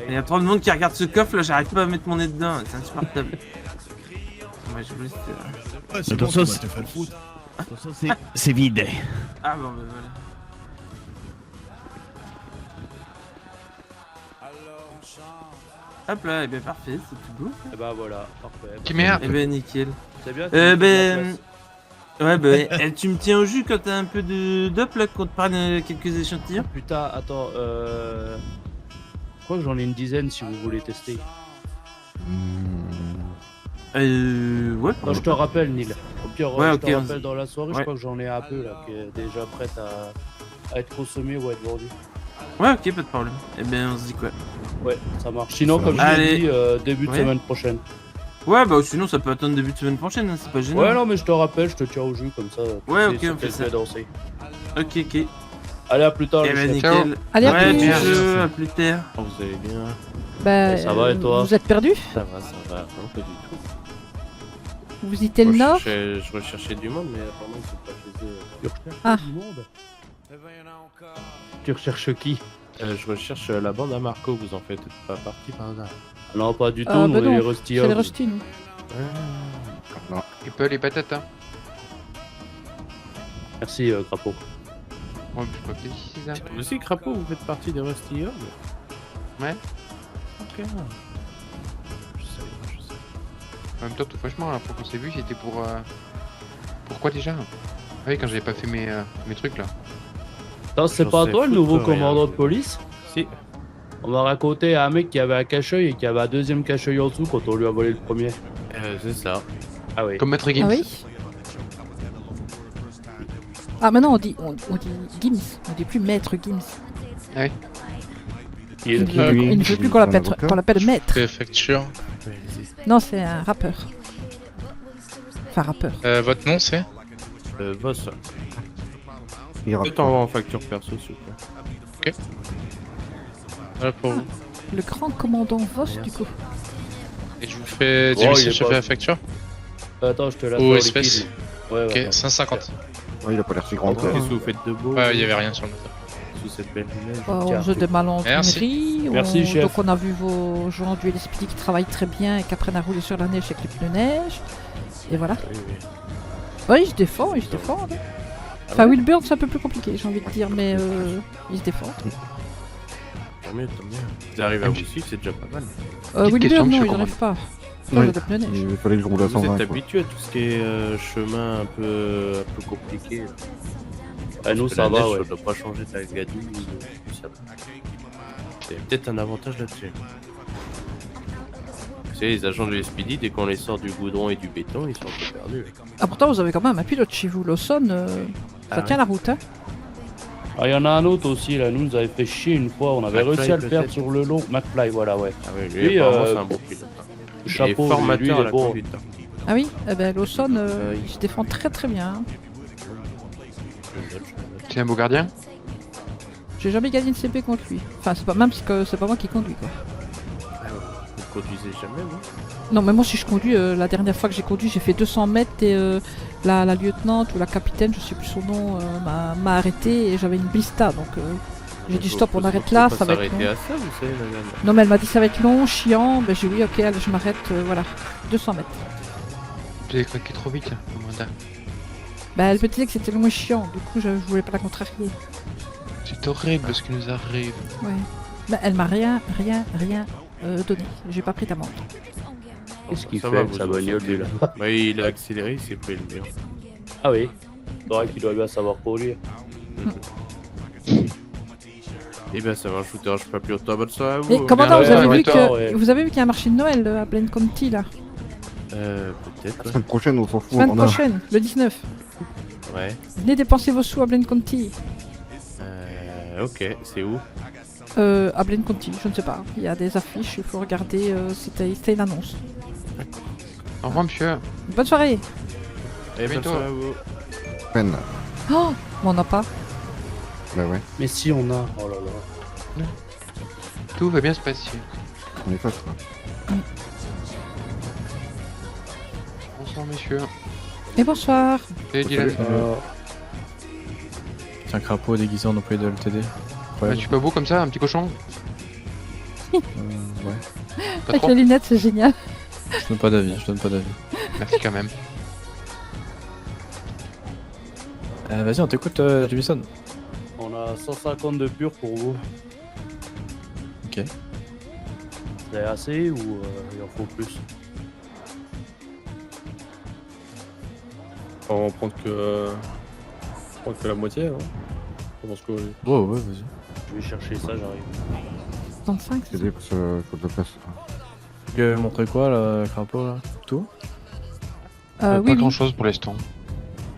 N: Il y a trop de monde qui regarde ce coffre là, j'arrive pas à mettre mon nez dedans, c'est insupportable. Ouais, je voulais...
P: Ouais, c'est bon,
J: Attention,
P: tu vas te faire le foot. Attention, c'est vide.
N: Ah bon, bah voilà. Hop là, et bien parfait, c'est tout beau.
C: Et bah voilà, parfait.
E: Chimère.
N: Et ben nickel.
C: C'est bien.
N: Ben... Ouais bah, tu me tiens au jus quand t'as un peu de d'op là, qu'on te prenne quelques échantillons.
C: Putain, attends, je crois que j'en ai une dizaine si vous voulez tester.
N: Ouais.
C: Non, je te rappelle, Neil. Au pire,
N: Ouais,
C: je
N: ok,
C: te
N: on
C: rappelle
N: se-
C: dans la soirée,
N: Ouais.
C: je crois que j'en ai un peu là, qui est déjà prête à être consommé ou à être vendu.
N: Ouais, ok, pas de problème. Et ben on se dit quoi?
C: Ouais, ça marche. Sinon, comme je
N: Allez.
C: l'ai dit, début de
N: Ouais.
C: semaine prochaine.
N: Ouais, bah sinon ça peut attendre début de semaine prochaine, hein, c'est pas gênant.
C: Ouais, non, mais je te rappelle, je te tiens au jus comme ça. tu
N: Ouais,
C: sais
N: ok,
C: sur
N: on fait
C: quel
N: ça.
C: pied danser.
N: Ok, ok.
C: Allez, à plus tard,
N: Eh
C: les
N: ben
C: chefs.
N: nickel.
A: Allez, à
N: Ouais,
A: plus.
N: bisous, à plus tard.
C: Oh, vous allez bien?
A: Bah,
C: Ça va et toi?
A: vous êtes perdu?
C: Ça va, non, pas du tout.
A: Vous visitez le nord?
C: Je recherchais du monde, mais apparemment ils sont pas chez eux. Tu recherches
A: Ah.
C: du monde? Tu recherches qui?
Q: Je recherche la bande à Marco, vous en faites pas partie par hasard?
C: Non, pas du tout,
A: Ah,
C: nous,
A: bah non,
C: les Rusty
A: c'est les
C: Hogs.
A: Rusty, nous.
J: Non.
E: Il peut les patates, hein.
C: Merci, Crapaud.
E: Ouais, je peux appeler ici, ça.
Q: Vous aussi, Crapaud, vous faites partie des Rusty Hogs?
E: Ouais.
Q: Ok. Je sais.
E: En même temps, tout franchement, la fois qu'on s'est vu, c'était pour. Pourquoi déjà? Ah oui, quand j'avais pas fait mes trucs là.
C: Attends, c'est
Q: J'en
C: pas
Q: sais
C: toi le
Q: foutre
C: nouveau
Q: de rien,
C: commandant de
Q: je-
C: police?
Q: Si.
C: On m'a raconté à un mec qui avait un cache-œil et qui avait un deuxième cache-œil en dessous quand on lui a volé le premier.
Q: C'est ça.
C: Ah oui.
E: Comme Maître Gims.
A: Ah oui? Ah, maintenant on dit Gims, on dit plus Maître Gims.
E: Ah oui.
A: Il ne veut plus qu'on l'appelle Maître.
R: Préfecture.
A: Non, c'est un rappeur. Enfin, rappeur.
R: Votre nom c'est
Q: Voss.
J: Il rappe.
Q: Je t'envoie en facture perso, s'il vous plaît.
R: Ok. Voilà pour vous.
A: Le grand commandant Voss, du coup.
R: Et je vous fais du
C: Oh, il
R: message
C: est
R: sur
C: pas-
R: la facture
C: Attends, je te laisse.
R: Ou
C: dans
R: espèce
C: liquide. Ouais,
R: Ok,
C: ouais, ouais.
R: 150.
J: Ouais, il a pas l'air si grand. quoi.
Q: Qu'est-ce que vous faites de beau?
R: Ouais, il y avait rien sur le moteur.
Q: Sous cette belle lumière.
A: On joue des malandrineries.
C: Merci, chef.
A: Donc on a vu vos joueurs en duel speedy qui travaillent très bien et qui apprennent à rouler sur la neige avec les pneus neige. Et voilà.
Q: Oui, oui.
A: Oui, je défends, je défends. Enfin, Wilburn, c'est un peu plus compliqué, j'ai envie de dire, mais il se défend.
Q: Tant mieux, tant mieux. Ils arrivent à vous suivre, c'est déjà pas mal.
A: Wilburn, non, ils n'arrivent pas.
J: Oui,
A: le pneu neige.
J: il fallait que je roule à
Q: Vous
J: 120.
Q: êtes
J: quoi.
Q: habitué à tout ce qui est chemin un peu compliqué.
C: Ah, nous,
Q: Parce que
C: ça
Q: la
C: va,
Q: neige,
C: ouais.
Q: ça doit pas changer de la gadouille. Ça va. C'est peut-être un avantage là-dessus. Vous savez, les agents de l'SPD, dès qu'on les sort du goudron et du béton, ils sont un peu perdus.
A: Ah, pourtant, vous avez quand même un pilote chez vous, Lawson. Ça
Q: Ah
A: tient la route, hein.
C: Ah, il y en a un autre aussi, là, nous avait fait chier une fois, on avait
Q: McFly,
C: réussi à le faire
Q: peut-être.
C: sur le long. McFly, voilà, ouais.
Q: Ah oui, lui, apparemment, c'est un bon pilote.
C: Chapeau,
Q: il est formateur
C: lui, il
Q: à
C: est
Q: la
C: bon.
Q: conduite.
A: Ah oui, eh ben, Lawson, il se défend très très bien. hein.
E: Tu es un beau gardien?
A: J'ai jamais gagné une CP contre lui. Enfin, c'est pas même parce que c'est pas moi qui conduis, quoi.
Q: Vous conduisez jamais, vous?
A: Non, mais moi, si je conduis, la dernière fois que j'ai conduit, j'ai fait 200 mètres et la lieutenante ou la capitaine, je sais plus son nom, m'a arrêté et j'avais une blista. Donc, j'ai dit stop, on arrête là, ça va être long.
Q: à ça, vous savez, madame.
A: Non, mais elle m'a dit ça va être long, chiant. Ben, j'ai dit oui, ok, allez, je m'arrête, voilà. 200 mètres.
E: Tu as craqué trop vite, Amanda.
A: Bah, elle me disait que c'était long et chiant, du coup, je voulais pas la contrarier.
E: C'est horrible ce qui nous arrive.
A: Ouais. Bah, elle m'a rien donné. J'ai pas pris d'amende.
C: Qu'est-ce qu'il
Q: Ça
C: fait
Q: va,
C: avec
Q: vous
C: sa
Q: vous
C: bagnole, lui, là?
Q: Bah, il a accéléré, il s'est pris le mur.
C: Ah oui, c'est vrai qu'il doit bien savoir conduire.
Q: Eh ben, ça va, je vous dérange pas plus longtemps. Bonne soirée à vous.
A: Et commandant,
C: ouais,
A: vous avez
C: ouais,
A: vu
C: toi,
A: que
C: ouais.
A: vous avez vu qu'il y a un marché de Noël à Blaine County là.
Q: Peut-être.
J: La semaine prochaine, on s'en fout.
A: Semaine
J: on a-
A: prochaine, le 19.
Q: Ouais.
A: Venez dépenser vos sous à Blaine County.
Q: Ok, c'est où?
A: À Blaine County, je ne sais pas. Il y a des affiches, il faut regarder. C'était une annonce.
E: Au revoir, monsieur.
A: Bonne soirée.
Q: Eh, bonne
E: bientôt.
Q: soirée à vous.
J: Peine.
A: Oh, mais on n'a pas.
J: Bah ouais,
C: Mais si on a, oh là là.
E: Tout va bien se passer.
J: on est face quoi.
E: Bonsoir, messieurs.
A: Et bonsoir.
E: Et Dylan.
I: C'est un crapaud déguisé en employé de LTD.
E: Bah, tu suis pas beau comme ça, un petit cochon?
I: Ouais.
E: Pas
A: Avec
E: trop?
A: les lunettes, c'est génial.
I: Je donne pas d'avis, je donne pas d'avis.
E: Merci quand même.
I: Vas-y, on t'écoute, Jamison.
C: On a 150 de pur pour vous.
I: Ok.
C: C'est assez ou il en faut plus?
B: On va prendre que la moitié, hein. Je pense que...
I: Ouais, vas-y.
C: Je vais chercher ça, j'arrive.
A: 35,
J: C'est dit parce que faut de la place.
I: Tu veux montrer quoi, là, crapaud, là? Tout?
E: Pas
A: oui,
E: grand
A: oui.
E: chose pour l'instant.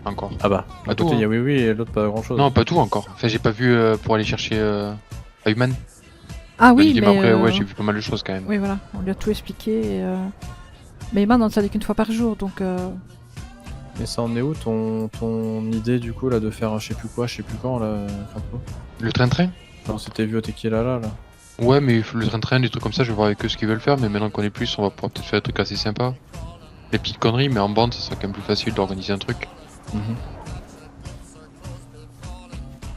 E: Encore.
I: Ah bah,
E: Pas
I: à
E: tout,
I: côté, il y a
E: hein.
I: oui et l'autre pas grand chose.
E: Non, pas tout encore. Enfin, j'ai pas vu pour aller chercher à Human.
A: Ah oui, mais.
E: après, ouais, j'ai vu pas mal de choses quand même.
A: Oui, voilà, on lui a tout expliqué. Mais Iman, on ne savait qu'une fois par jour, donc.
I: Mais ça en est où ton idée, du coup, là, de faire un je sais plus quoi, je sais plus quand, là, crapaud?
E: Le train-train?
I: Non, c'était vu au Tequila, là.
E: Ouais, mais le train-train, des trucs comme ça, je vais voir avec eux ce qu'ils veulent faire. Mais maintenant qu'on est plus, on va pouvoir peut-être faire des trucs assez sympas. Des petites conneries, mais en bande, ça sera quand même plus facile d'organiser un truc.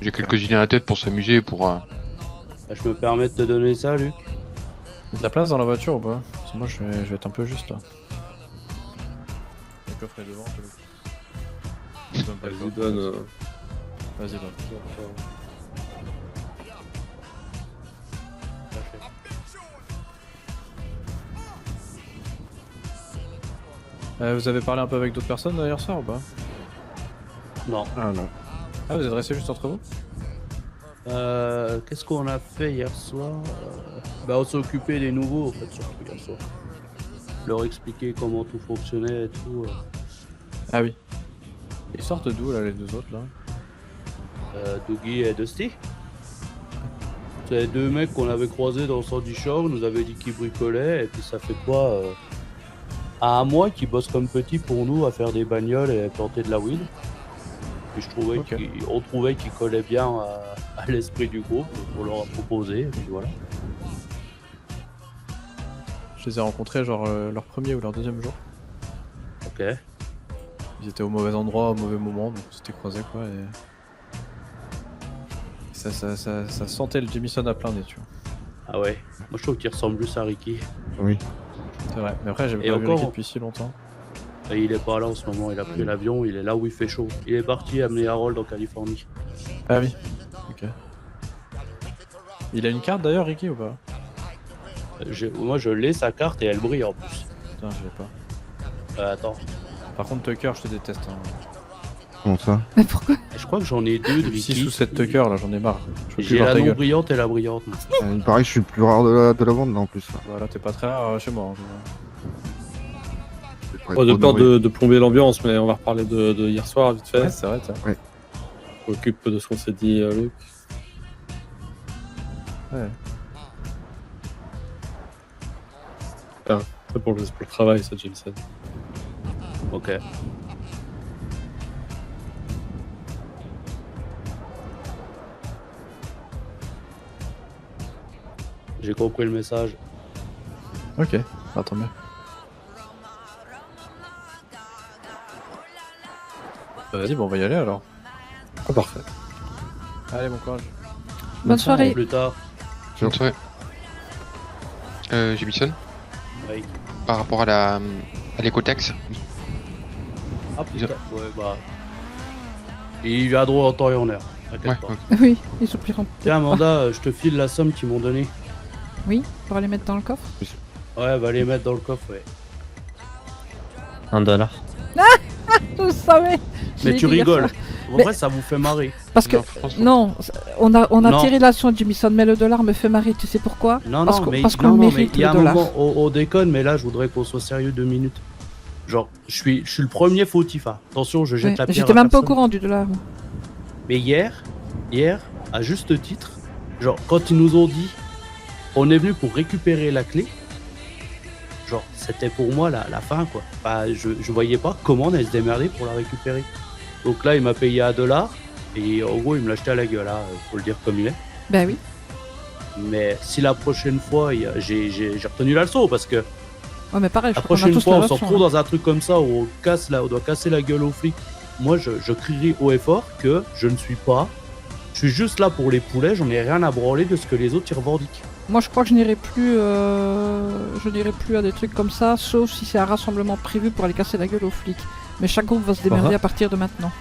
E: J'ai quelques idées à la tête pour s'amuser, pour.
C: Je me permets de te donner ça, Luc?
I: T'as de la place dans la voiture ou pas? Parce que moi, je vais être un peu juste, là. Le coffre est devant,
B: Je vous donne...
I: Vas-y, donne. Vous avez parlé un peu avec d'autres personnes hier soir ou pas?
C: Non.
J: Ah non.
I: Ah, vous êtes restés juste entre vous?
C: Qu'est-ce qu'on a fait hier soir? Bah, on s'est occupé des nouveaux, en fait, surtout hier soir. Leur expliquer comment tout fonctionnait et tout.
I: Ah oui. Ils sortent d'où, là, les deux autres, là?
C: Dougie et Dusty. C'est deux mecs qu'on avait croisés dans Sandy Shore, nous avaient dit qu'ils bricolaient, et puis ça fait quoi à un mois qu'ils bossent comme petits pour nous à faire des bagnoles et planter de la weed. Et je trouvais on trouvait qu'ils collaient bien à l'esprit du groupe, donc on leur a proposé, et puis voilà.
I: Je les ai rencontrés genre leur premier ou leur deuxième jour.
C: Ok.
I: Ils étaient au mauvais endroit, au mauvais moment, donc on s'était croisés quoi et... Ça sentait le Jamison à plein nez, tu vois.
C: Ah ouais, moi je trouve qu'il ressemble plus à Ricky.
J: Oui.
I: C'est vrai, mais après j'avais
C: Et
I: pas vu
C: encore-
I: Ricky depuis si longtemps.
C: Et il est pas là en ce moment, il a pris l'avion, il est là où il fait chaud. Il est parti amener Harold en Californie.
I: Ah oui. Ok. Il a une carte d'ailleurs, Ricky, ou pas?
C: Moi je l'ai sa carte et elle brille en plus.
I: Putain, je l'ai pas.
C: Attends.
I: Par contre, Tucker, je te déteste. Hein.
J: Comment ça?
A: Mais pourquoi?
C: Je crois que j'en ai deux de Ricky.
I: 6 ou 7 Tucker, là, j'en ai marre. Je veux plus
C: J'ai
I: voir
C: la
I: ta
C: non
I: gueule.
C: brillante et la brillante.
J: Il paraît que je suis le plus rare de la bande là en plus.
I: Voilà, t'es pas très rare chez moi.
B: Pas de peur de plomber l'ambiance, mais on va reparler de hier soir vite fait.
I: Ouais, c'est vrai, ça.
J: Ouais.
B: On occupe de ce qu'on s'est dit, Luc.
I: Ouais.
B: Putain, c'est pour le travail, ça, Jameson.
C: Ok. J'ai compris le message.
I: Ok, attends mieux. Vas-y, bon, on va y aller alors.
B: Ah, parfait.
I: Allez, bon courage.
A: Bonne soirée.
C: Plus tard.
E: Bonne soirée. Jimison,
C: Oui.
E: par rapport à l'écotex,
C: Ah putain. Ouais, bah. Il viendra en temps et en heure. T'inquiète pas.
A: Oui, ils soupiront.
C: Tiens, Amanda, je te file la somme qu'ils m'ont donnée.
A: Oui, pour aller mettre dans le coffre.
C: Ouais, va les mettre dans le coffre, ouais.
M: $1.
A: Je savais. Je
C: Mais
A: l'ai
C: tu
A: dit hier
C: rigoles.
A: soir.
C: En
A: Mais-
C: vrai, ça vous fait marrer.
A: Parce que,
C: franchement.
A: non, on a
C: Non.
A: tiré la leçon de Jimison, mais le dollar me fait marrer, tu sais pourquoi?
C: Non,
A: parce
C: non,
A: qu'on
C: mais
A: parce qu'on
C: non,
A: le
C: non, mais
A: mérite,
C: il y a
A: le
C: un
A: dollar.
C: moment, on déconne, mais là, je voudrais qu'on soit sérieux 2 minutes. Genre, je suis le premier fautif. Hein. Attention, je jette
A: Ouais,
C: la pierre.
A: j'étais
C: à
A: même pas au
C: personne.
A: courant du dollar. moi.
C: Mais hier, à juste titre, genre, quand ils nous ont dit, on est venu pour récupérer la clé, genre, c'était pour moi la fin, quoi. Bah, je voyais pas comment on allait se démerder pour la récupérer. Donc là, il m'a payé $1, et en gros, il me l'a acheté à la gueule, hein, faut le dire comme il est.
A: Ben oui.
C: Mais si la prochaine fois, j'ai retenu la leçon, parce que
A: Ouais, mais pareil, je
C: la
A: crois qu'on a
C: prochaine
A: tous
C: fois,
A: la
C: on se
A: leçon,
C: retrouve
A: hein.
C: dans un truc comme ça où on doit casser la gueule aux flics. Moi, je crierai haut et fort que je ne suis pas. Je suis juste là pour les poulets, j'en ai rien à branler de ce que les autres y revendiquent.
A: Moi, je crois que je n'irai plus à des trucs comme ça, sauf si c'est un rassemblement prévu pour aller casser la gueule aux flics. Mais chaque groupe va se démerder
I: Ah.
A: à partir de maintenant.